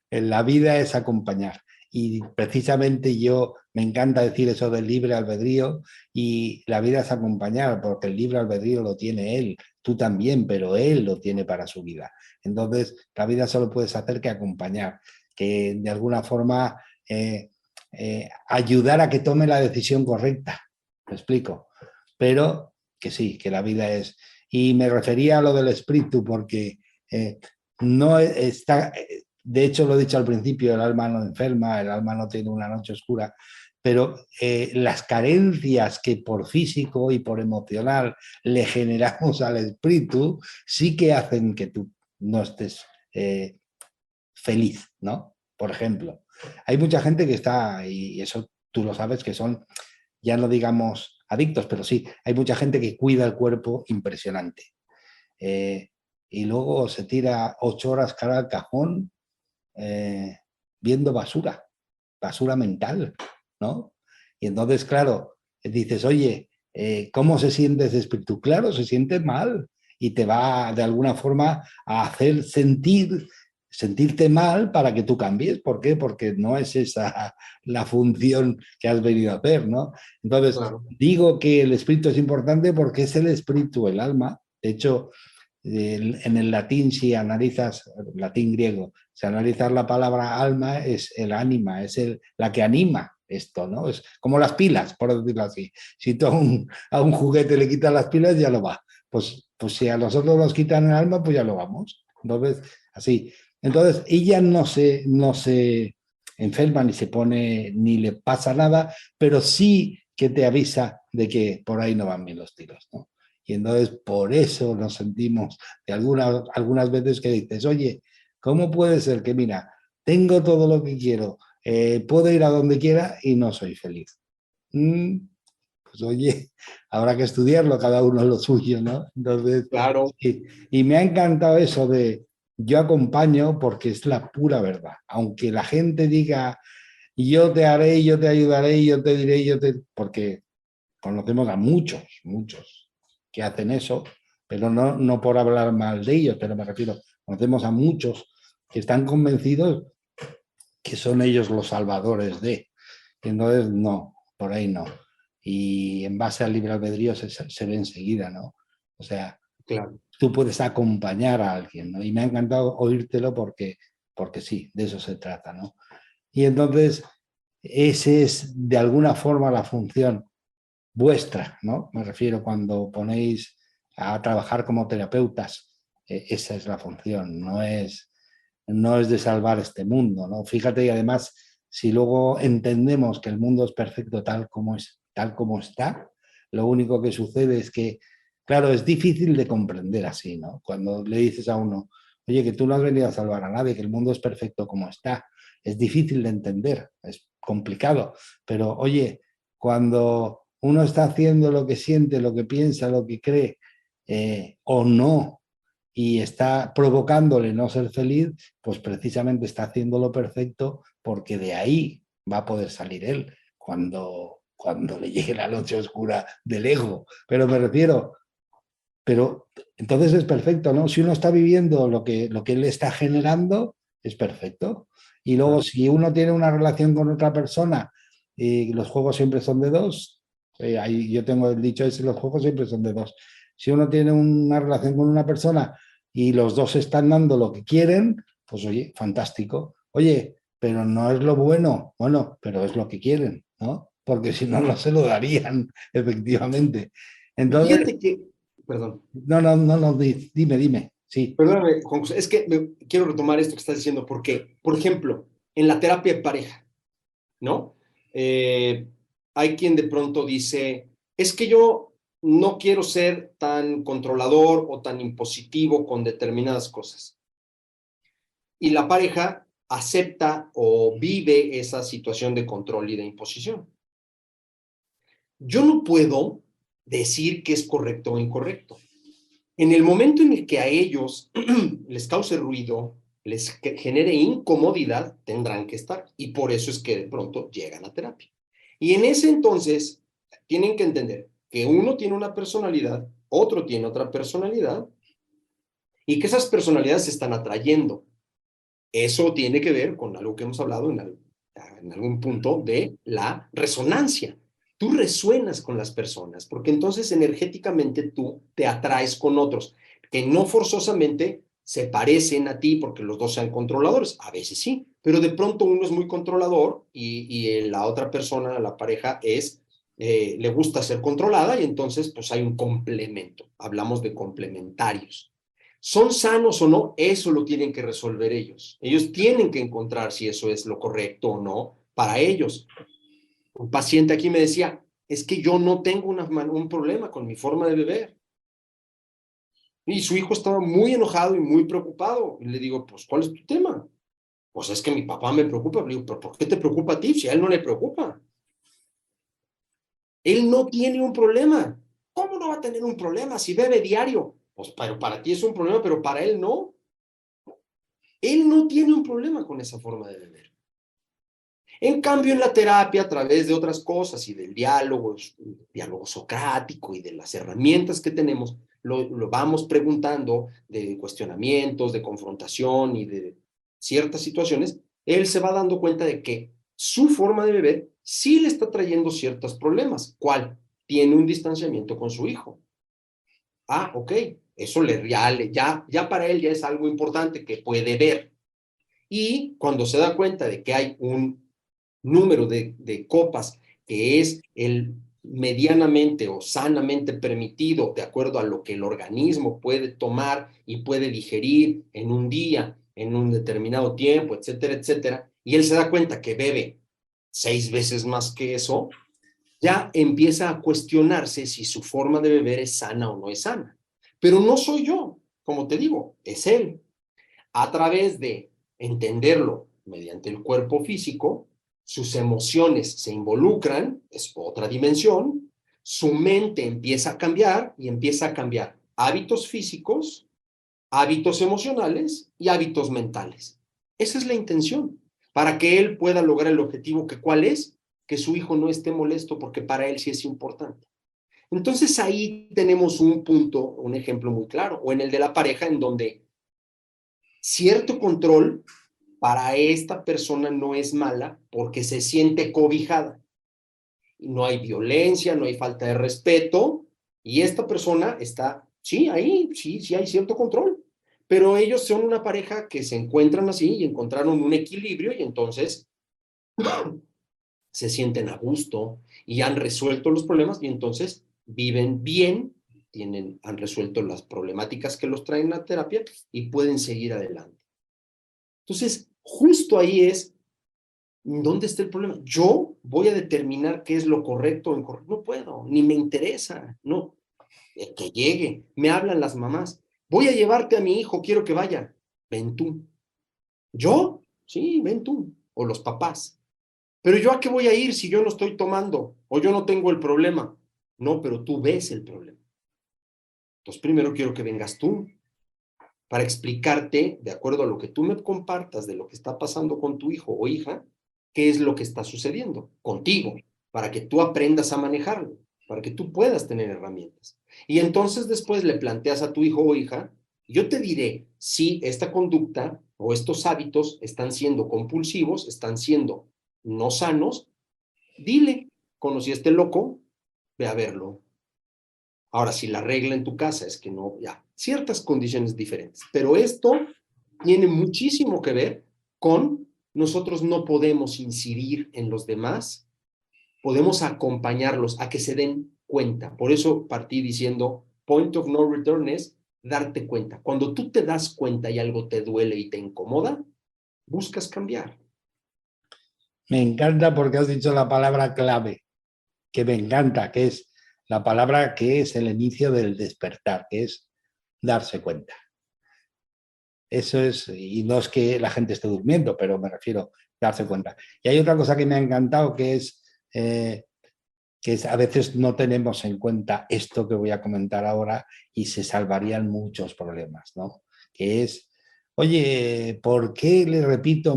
En la vida es acompañar. Y precisamente yo me encanta decir eso del libre albedrío y la vida es acompañar porque el libre albedrío lo tiene él, tú también, pero él lo tiene para su vida. Entonces, la vida solo puedes hacer que acompañar, que de alguna forma ayudar a que tome la decisión correcta. ¿Me explico? Pero que sí, que la vida es... Y me refería a lo del espíritu porque no está... De hecho, lo he dicho al principio, el alma no enferma, el alma no tiene una noche oscura, pero las carencias que por físico y por emocional le generamos al espíritu sí que hacen que tú no estés feliz, ¿no? Por ejemplo, hay mucha gente que está, y eso tú lo sabes, que son, ya no digamos adictos, pero sí, hay mucha gente que cuida el cuerpo impresionante. Y luego se tira 8 horas cara al cajón viendo basura, basura mental, ¿no? Y entonces, claro, dices, oye, ¿cómo se siente ese espíritu? Claro, se siente mal y te va de alguna forma a hacer sentirte mal para que tú cambies. ¿Por qué? Porque no es esa la función que has venido a hacer, ¿no? Entonces, Claro. digo que el espíritu es importante porque es el espíritu, el alma. De hecho, en el latín, si analizas, latín griego, si analizas la palabra alma, es el ánima, es la que anima esto, ¿no? Es como las pilas, por decirlo así. Si tú a un juguete le quitas las pilas, ya lo va. Pues si a nosotros nos quitan el alma, pues ya lo vamos. Entonces, así. Entonces, ella no se enferma ni se pone, ni le pasa nada, pero sí que te avisa de que por ahí no van bien los tiros, ¿no? Y entonces por eso nos sentimos de algunas veces que dices, oye, ¿cómo puede ser que, mira, tengo todo lo que quiero, puedo ir a donde quiera y no soy feliz? Pues oye, habrá que estudiarlo, cada uno lo suyo, ¿no? Entonces, Claro. y me ha encantado eso de yo acompaño porque es la pura verdad. Aunque la gente diga, yo te haré, yo te ayudaré, yo te diré, porque conocemos a muchos, muchos que hacen eso, pero no por hablar mal de ellos, pero me refiero, conocemos a muchos que están convencidos que son ellos los salvadores de. Entonces, no, por ahí no. Y en base al libre albedrío se ve enseguida, ¿no? O sea, Claro. tú puedes acompañar a alguien, ¿no? Y me ha encantado oírtelo porque sí, de eso se trata, ¿no? Y entonces, ese es de alguna forma la función vuestra, ¿no? Me refiero cuando ponéis a trabajar como terapeutas, esa es la función, no es de salvar este mundo, ¿no? Fíjate, y además, si luego entendemos que el mundo es perfecto tal como es, tal como está, lo único que sucede es que, claro, es difícil de comprender así, ¿no? Cuando le dices a uno, oye, que tú no has venido a salvar a nadie, que el mundo es perfecto como está, es difícil de entender, es complicado, pero oye, cuando uno está haciendo lo que siente, lo que piensa, lo que cree, o no, y está provocándole no ser feliz, pues precisamente está haciendo lo perfecto porque de ahí va a poder salir él cuando le llegue la noche oscura del ego. Pero me refiero, pero entonces es perfecto, ¿no? Si uno está viviendo lo que él está generando, es perfecto. Y luego, Claro. si uno tiene una relación con otra persona y los juegos siempre son de dos, yo tengo el dicho ese, los juegos siempre son de dos. Si uno tiene una relación con una persona y los dos están dando lo que quieren, pues oye, fantástico. Oye, pero no es lo bueno, pero es lo que quieren, ¿no? Porque si no, no se lo darían, efectivamente. Y Entonces, fíjate que, perdón, no, dime, sí. perdóname, Juan José, es que quiero retomar esto que estás diciendo, porque, por ejemplo, en la terapia de pareja, ¿no? Hay quien de pronto dice, es que yo no quiero ser tan controlador o tan impositivo con determinadas cosas. y la pareja acepta o vive esa situación de control y de imposición. Yo no puedo decir que es correcto o incorrecto. En el momento en el que a ellos les cause ruido, les genere incomodidad, tendrán que estar. Y por eso es que de pronto llegan a terapia. Y en ese entonces, tienen que entender que uno tiene una personalidad, otro tiene otra personalidad, y que esas personalidades se están atrayendo. Eso tiene que ver con algo que hemos hablado en algún punto de la resonancia. Tú resuenas con las personas, porque entonces energéticamente tú te atraes con otros, que no forzosamente se parecen a ti porque los dos sean controladores. A veces sí, pero de pronto uno es muy controlador y la otra persona, la pareja, le gusta ser controlada y entonces pues hay un complemento. Hablamos de complementarios. ¿Son sanos o no? Eso lo tienen que resolver ellos. Ellos tienen que encontrar si eso es lo correcto o no para ellos. Un paciente aquí me decía, es que yo no tengo un problema con mi forma de beber. Y su hijo estaba muy enojado y muy preocupado. Y le digo, pues, ¿cuál es tu tema? Pues es que mi papá me preocupa. Le digo, ¿pero por qué te preocupa a ti si a él no le preocupa? Él no tiene un problema. ¿Cómo no va a tener un problema si bebe diario? Pues, pero para ti es un problema, pero para él no. Él no tiene un problema con esa forma de beber. En cambio, en la terapia, a través de otras cosas y del diálogo socrático y de las herramientas que tenemos, lo vamos preguntando de cuestionamientos, de confrontación y de ciertas situaciones, él se va dando cuenta de que su forma de beber sí le está trayendo ciertos problemas. ¿Cuál? Tiene un distanciamiento con su hijo. Ah, ok, eso ya para él ya es algo importante que puede ver. Y cuando se da cuenta de que hay un número de copas que es el medianamente o sanamente permitido de acuerdo a lo que el organismo puede tomar y puede digerir en un día, en un determinado tiempo, etcétera, etcétera, y él se da cuenta que bebe 6 veces más que eso, ya empieza a cuestionarse si su forma de beber es sana o no es sana. Pero no soy yo, como te digo, es él. A través de entenderlo mediante el cuerpo físico, sus emociones se involucran, es otra dimensión, su mente empieza a cambiar y empieza a cambiar hábitos físicos, hábitos emocionales y hábitos mentales. Esa es la intención, para que él pueda lograr el objetivo que ¿cuál es? Que su hijo no esté molesto porque para él sí es importante. Entonces ahí tenemos un punto, un ejemplo muy claro, o en el de la pareja en donde cierto control para esta persona no es mala porque se siente cobijada. No hay violencia, no hay falta de respeto y esta persona está, sí, ahí, sí hay cierto control. Pero ellos son una pareja que se encuentran así y encontraron un equilibrio y entonces se sienten a gusto y han resuelto los problemas y entonces viven bien, han resuelto las problemáticas que los traen a terapia y pueden seguir adelante. Entonces, justo ahí es, ¿dónde está el problema? Yo voy a determinar qué es lo correcto o incorrecto. No puedo, ni me interesa, no. Que llegue, me hablan las mamás. Voy a llevarte a mi hijo, quiero que vaya. Ven tú. ¿Yo? Sí, ven tú. O los papás. Pero ¿yo a qué voy a ir si yo no estoy tomando? O yo no tengo el problema. No, pero tú ves el problema. Entonces primero quiero que vengas tú para explicarte, de acuerdo a lo que tú me compartas de lo que está pasando con tu hijo o hija, qué es lo que está sucediendo contigo, para que tú aprendas a manejarlo, para que tú puedas tener herramientas. Y entonces después le planteas a tu hijo o hija, yo te diré si esta conducta o estos hábitos están siendo compulsivos, están siendo no sanos, dile, conocí a este loco, ve a verlo. Ahora, si la regla en tu casa es que no, ya, ciertas condiciones diferentes, pero esto tiene muchísimo que ver con nosotros no podemos incidir en los demás, podemos acompañarlos a que se den cuenta. Por eso partí diciendo, point of no return es darte cuenta. Cuando tú te das cuenta y algo te duele y te incomoda, buscas cambiar. Me encanta porque has dicho la palabra clave, que me encanta, que es la palabra que es el inicio del despertar, que es darse cuenta. Eso es, y no es que la gente esté durmiendo, pero me refiero a darse cuenta. Y hay otra cosa que me ha encantado que es a veces no tenemos en cuenta esto que voy a comentar ahora y se salvarían muchos problemas, ¿no? Que es, oye, ¿por qué le repito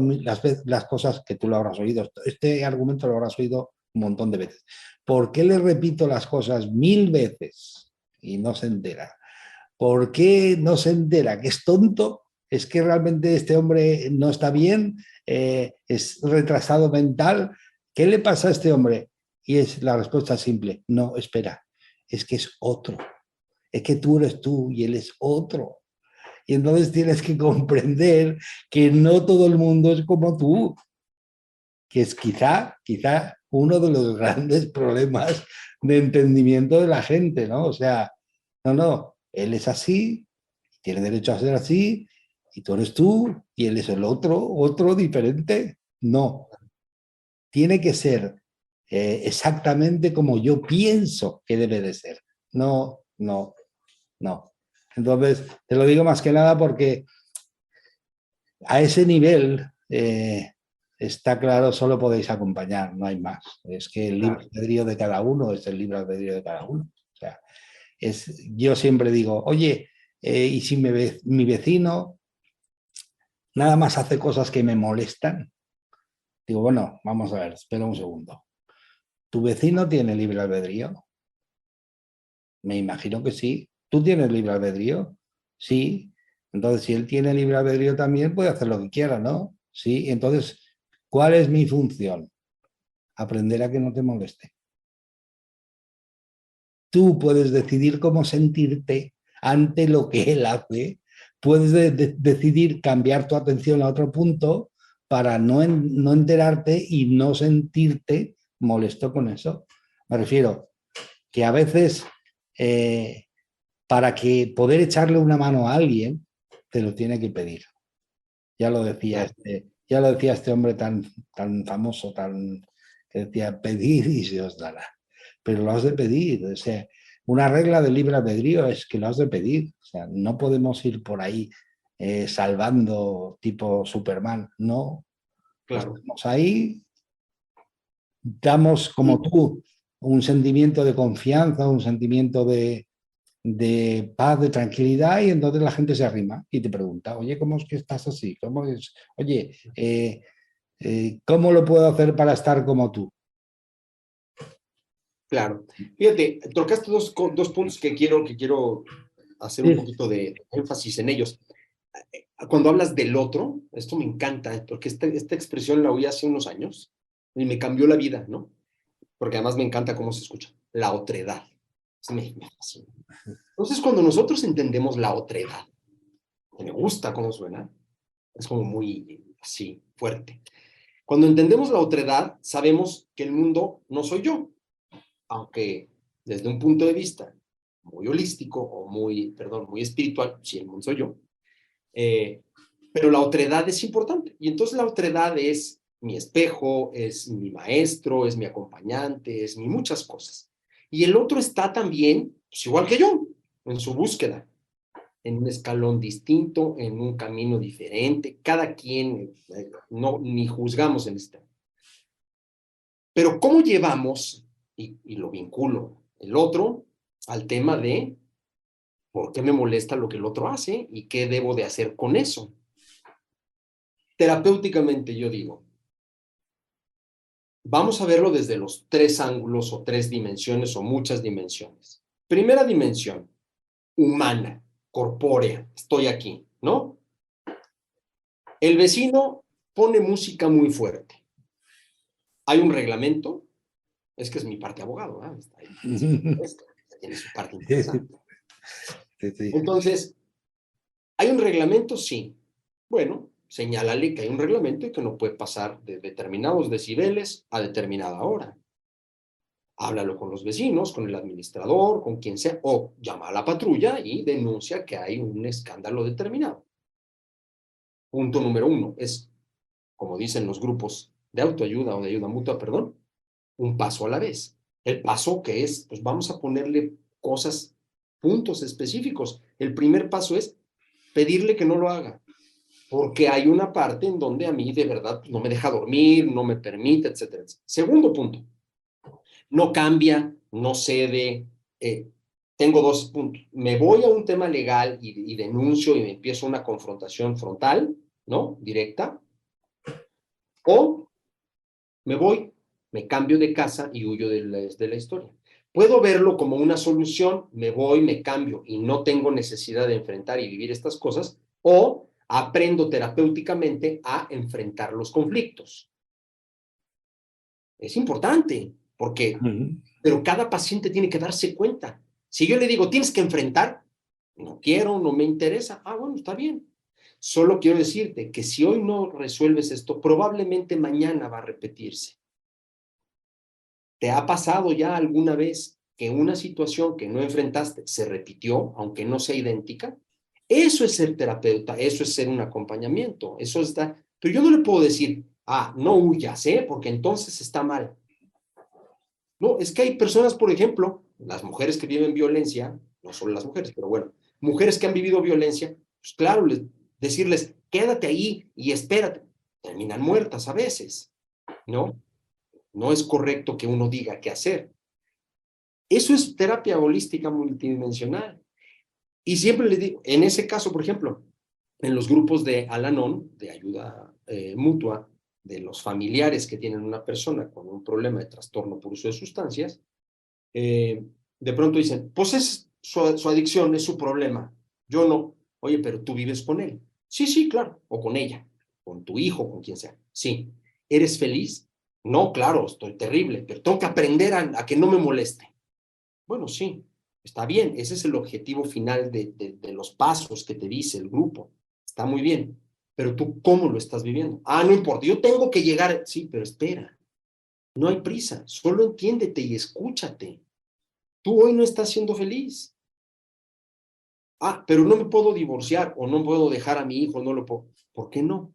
las cosas que tú lo habrás oído? Este argumento lo habrás oído un montón de veces. ¿Por qué le repito las cosas 1000 veces y no se entera? ¿Por qué no se entera? ¿Que es tonto? ¿Es que realmente este hombre no está bien? ¿Es retrasado mental? ¿Qué le pasa a este hombre? Y es la respuesta simple, no, espera, es que es otro. Es que tú eres tú y él es otro. Y entonces tienes que comprender que no todo el mundo es como tú, que es quizá uno de los grandes problemas de entendimiento de la gente, ¿no? O sea, no, él es así, tiene derecho a ser así, y tú eres tú, y él es el otro diferente. No, tiene que ser exactamente como yo pienso que debe de ser. No, no, no. Entonces, te lo digo más que nada porque a ese nivel está claro, solo podéis acompañar, no hay más. Es que el libre Claro, albedrío de cada uno es el libre albedrío de cada uno. O sea, yo siempre digo, oye, ¿y si mi vecino nada más hace cosas que me molestan? Digo, bueno, vamos a ver, espera un segundo. ¿Tu vecino tiene libre albedrío? Me imagino que sí. ¿Tú tienes libre albedrío? Sí. Entonces, si él tiene libre albedrío también, puede hacer lo que quiera, ¿no? Sí. Entonces, ¿cuál es mi función? Aprender a que no te moleste. Tú puedes decidir cómo sentirte ante lo que él hace. Puedes decidir cambiar tu atención a otro punto para no enterarte y no sentirte molesto con eso. Me refiero que a veces para que poder echarle una mano a alguien, te lo tiene que pedir. claro. Ya lo decía este hombre tan famoso, que decía, pedir y se os dará. Pero lo has de pedir. O sea, una regla del libre albedrío es que lo has de pedir. O sea, no podemos ir por ahí salvando tipo Superman. No, Claro. estamos ahí, damos como Y tú un sentimiento de confianza, un sentimiento de paz, de tranquilidad, y entonces la gente se arrima y te pregunta, oye, ¿cómo es que estás así? ¿Cómo es? Oye, ¿cómo lo puedo hacer para estar como tú? claro. Fíjate, tocaste dos puntos que quiero hacer un Sí, poquito de énfasis en ellos. Cuando hablas del otro, esto me encanta, porque esta expresión la oí hace unos años y me cambió la vida, ¿no? Porque además me encanta cómo se escucha, la otredad. Me fascina. Entonces, cuando nosotros entendemos la otredad, que me gusta cómo suena, es como muy así, fuerte. Cuando entendemos la otredad, sabemos que el mundo no soy yo, aunque desde un punto de vista muy holístico o muy espiritual, sí, el mundo soy yo, eh, pero la otredad es importante. Y entonces la otredad es mi espejo, es mi maestro, es mi acompañante, es mi muchas cosas. Y el otro está también, pues igual que yo, en su búsqueda, en un escalón distinto, en un camino diferente, cada quien, no, ni juzgamos en este. Pero ¿cómo llevamos, y lo vinculo, el otro al tema de por qué me molesta lo que el otro hace y qué debo de hacer con eso? Terapéuticamente yo digo, vamos a verlo desde los tres ángulos o tres dimensiones o muchas dimensiones. Primera dimensión, humana, corpórea, estoy aquí, ¿no? El vecino pone música muy fuerte. Hay un reglamento, es que es mi parte abogado, ¿eh? Está ahí, tiene su parte interesante. sí, sí. Entonces, ¿hay un reglamento? Sí. Bueno, señálale que hay un reglamento y que no puede pasar de determinados decibeles a determinada hora. Háblalo con los vecinos, con el administrador, con quien sea, o llama a la patrulla y denuncia que hay un escándalo determinado. Punto número uno es, como dicen los grupos de autoayuda o de ayuda mutua, perdón, un paso a la vez. El paso que es, pues vamos a ponerle cosas, puntos específicos. El primer paso es pedirle que no lo haga. porque hay una parte en donde a mí de verdad no me deja dormir, no me permite, etcétera, etcétera. Segundo punto, no cambia, no cede. Tengo dos puntos. Me voy a un tema legal y denuncio y me empiezo una confrontación frontal, ¿no? Directa. O me voy, me cambio de casa y huyo de la historia. Puedo verlo como una solución, me voy, me cambio y no tengo necesidad de enfrentar y vivir estas cosas, o aprendo terapéuticamente a enfrentar los conflictos. Es importante, porque, pero cada paciente tiene que darse cuenta. Si yo le digo, tienes que enfrentar, no quiero, no me interesa, bueno, está bien. Solo quiero decirte que si hoy no resuelves esto, probablemente mañana va a repetirse. ¿Te ha pasado ya alguna vez que una situación que no enfrentaste se repitió, aunque no sea idéntica? Eso es ser terapeuta, eso es ser un acompañamiento, eso está... Pero yo no le puedo decir, no huyas, porque entonces está mal. No, es que hay personas, por ejemplo, las mujeres que viven violencia, no solo las mujeres, pero bueno, mujeres que han vivido violencia, pues claro, decirles, quédate ahí y espérate, terminan muertas a veces, ¿no? No es correcto que uno diga qué hacer. Eso es terapia holística multidimensional. Y siempre les digo, en ese caso, por ejemplo, en los grupos de Al-Anon, de ayuda mutua, de los familiares que tienen una persona con un problema de trastorno por uso de sustancias, de pronto dicen, pues es su adicción, es su problema. Yo no. Oye, pero tú vives con él. Sí, sí, claro. O con ella, con tu hijo, con quien sea. Sí. ¿Eres feliz? No, claro, estoy terrible, pero tengo que aprender a que no me moleste. Bueno, sí, está bien. Ese es el objetivo final de los pasos que te dice el grupo. Está muy bien. Pero tú, ¿cómo lo estás viviendo? No importa, yo tengo que llegar. Sí, pero espera. No hay prisa. Solo entiéndete y escúchate. Tú hoy no estás siendo feliz. Pero no me puedo divorciar o no puedo dejar a mi hijo, no lo puedo. ¿Por qué no?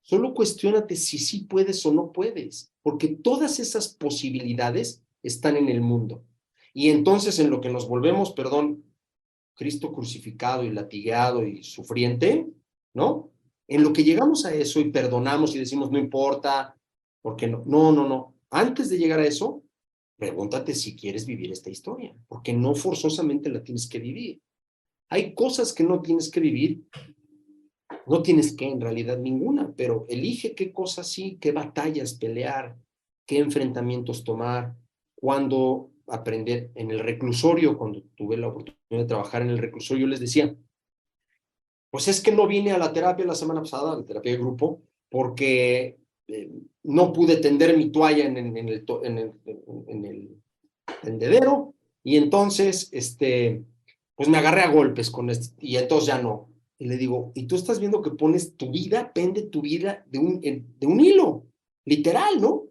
Solo cuestiónate si sí puedes o no puedes, porque todas esas posibilidades están en el mundo. Y entonces en lo que nos volvemos, perdón, Cristo crucificado y latigado y sufriente, ¿no? En lo que llegamos a eso y perdonamos y decimos, no importa, porque no, no, no, no. Antes de llegar a eso, pregúntate si quieres vivir esta historia, porque no forzosamente la tienes que vivir. Hay cosas que no tienes que vivir, no tienes que en realidad ninguna, pero elige qué cosas sí, qué batallas pelear, qué enfrentamientos tomar, cuándo aprender. En el reclusorio, cuando tuve la oportunidad de trabajar en el reclusorio, yo les decía, pues es que no vine a la terapia la semana pasada, a la terapia de grupo, porque no pude tender mi toalla en el tendedero, y entonces, pues me agarré a golpes con esto, y entonces ya no. Y le digo, y tú estás viendo que pones tu vida, pende tu vida de un hilo, literal, ¿no?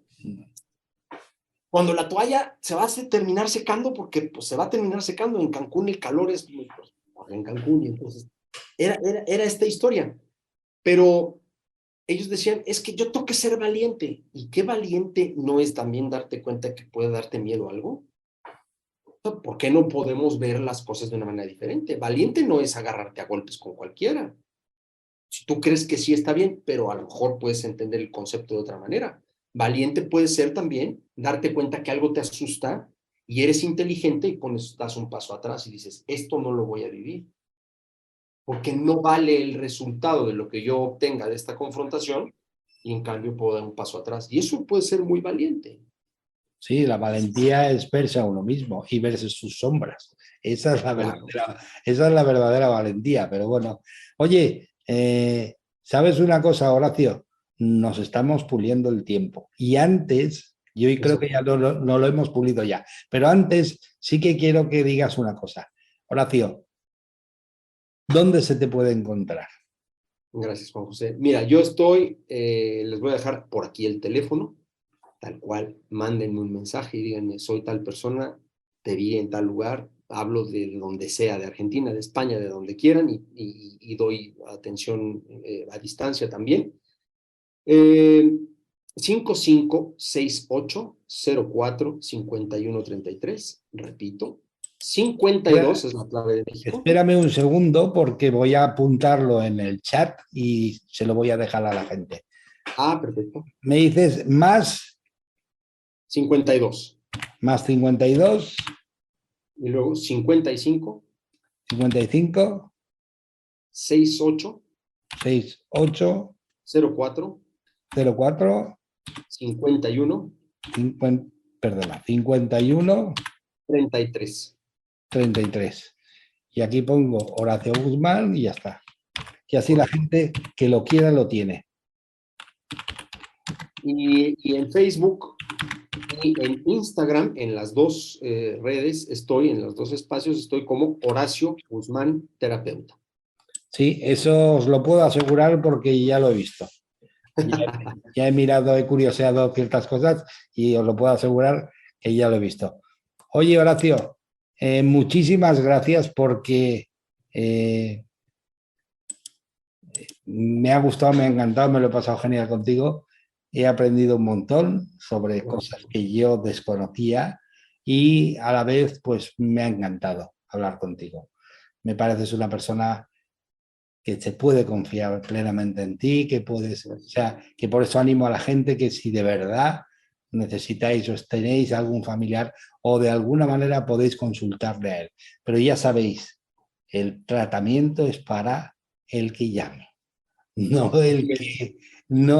Cuando la toalla se va a terminar secando, porque pues, se va a terminar secando. En Cancún el calor es pues, en Cancún, y entonces era esta historia. Pero ellos decían, es que yo tengo que ser valiente. ¿Y qué valiente no es también darte cuenta que puede darte miedo a algo? ¿Por qué no podemos ver las cosas de una manera diferente? Valiente no es agarrarte a golpes con cualquiera. Si tú crees que sí está bien, pero a lo mejor puedes entender el concepto de otra manera. Valiente puede ser también darte cuenta que algo te asusta y eres inteligente y das un paso atrás y dices, esto no lo voy a vivir, porque no vale el resultado de lo que yo obtenga de esta confrontación, y en cambio puedo dar un paso atrás. Y eso puede ser muy valiente. Sí, la valentía es verse a uno mismo y verse sus sombras. Esa es Claro. esa es la verdadera valentía. Pero bueno, oye, ¿sabes una cosa, Horacio? Nos estamos puliendo el tiempo. Y antes, yo creo que ya no lo hemos pulido ya, pero antes sí que quiero que digas una cosa. Horacio, ¿dónde se te puede encontrar? Gracias, Juan José. Mira, yo estoy, les voy a dejar por aquí el teléfono, tal cual, mándenme un mensaje y díganme, soy tal persona, te vi en tal lugar, hablo de donde sea, de Argentina, de España, de donde quieran, y doy atención a distancia también. 5568-04-5133, repito, 52 es la clave de México. Espérame un segundo porque voy a apuntarlo en el chat y se lo voy a dejar a la gente. Ah, perfecto. Me dices más 52. más 52, Y luego 55, 55, 68, 68, 04, 04, 51, 50, perdona, 51, 33. 33. Y aquí pongo Horacio Guzmán y ya está. Y así la Correcto. gente que lo quiera lo tiene. Y en Facebook y en Instagram, en las dos redes, en los dos espacios, estoy como Horacio Guzmán, terapeuta. Sí, eso os lo puedo asegurar porque ya lo he visto. Ya he mirado, he curioseado ciertas cosas y os lo puedo asegurar que ya lo he visto. Oye, Horacio, muchísimas gracias porque me ha gustado, me ha encantado, me lo he pasado genial contigo. He aprendido un montón sobre cosas que yo desconocía y a la vez pues me ha encantado hablar contigo. Me pareces una persona que se puede confiar plenamente en ti, que puedes, o sea, que por eso animo a la gente que si de verdad necesitáis o tenéis algún familiar o de alguna manera podéis consultarle a él. Pero ya sabéis, el tratamiento es para el que llame, no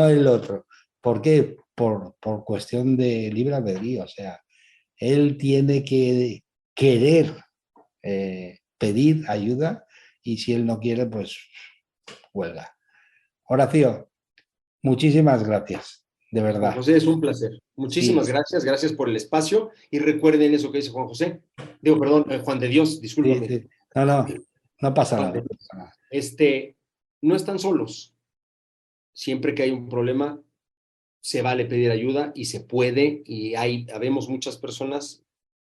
el otro. ¿Por qué? Por cuestión de libre albedrío, o sea, él tiene que querer pedir ayuda y si él no quiere, pues huelga. Horacio, muchísimas gracias, de Juan verdad. José, es un placer. Muchísimas Sí, gracias por el espacio y recuerden eso que dice Juan José. Digo, perdón, Juan de Dios, sí, discúlpame. sí. No, no, no pasa Juan nada. de No Dios. pasa nada. No están solos. Siempre que hay un problema, se vale pedir ayuda y se puede, y habemos muchas personas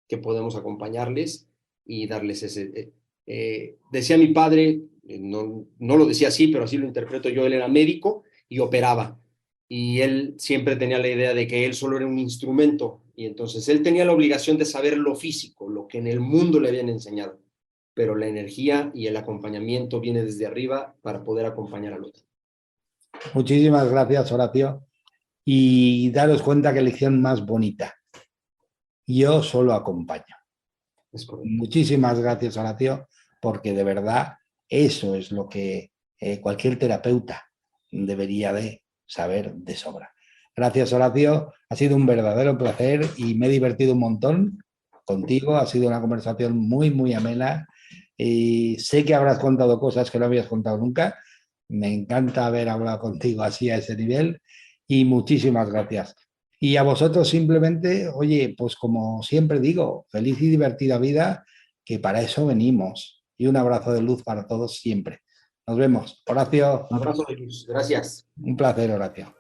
que podemos acompañarles y darles ese. Decía mi padre, no lo decía así, pero así lo interpreto yo, él era médico y operaba. Y él siempre tenía la idea de que él solo era un instrumento, y entonces él tenía la obligación de saber lo físico, lo que en el mundo le habían enseñado, pero la energía y el acompañamiento viene desde arriba para poder acompañar al otro. Muchísimas gracias, Horacio. Y daros cuenta que lección más bonita. Yo solo acompaño. Es correcto. Muchísimas gracias, Horacio, porque de verdad eso es lo que cualquier terapeuta debería de saber de sobra. Gracias, Horacio. Ha sido un verdadero placer y me he divertido un montón contigo. Ha sido una conversación muy, muy amena. Y sé que habrás contado cosas que no habías contado nunca. Me encanta haber hablado contigo así a ese nivel y muchísimas gracias. Y a vosotros simplemente, oye, pues como siempre digo, feliz y divertida vida, que para eso venimos. Y un abrazo de luz para todos siempre. Nos vemos. Horacio, Un abrazo de luz. Gracias. un placer, Horacio.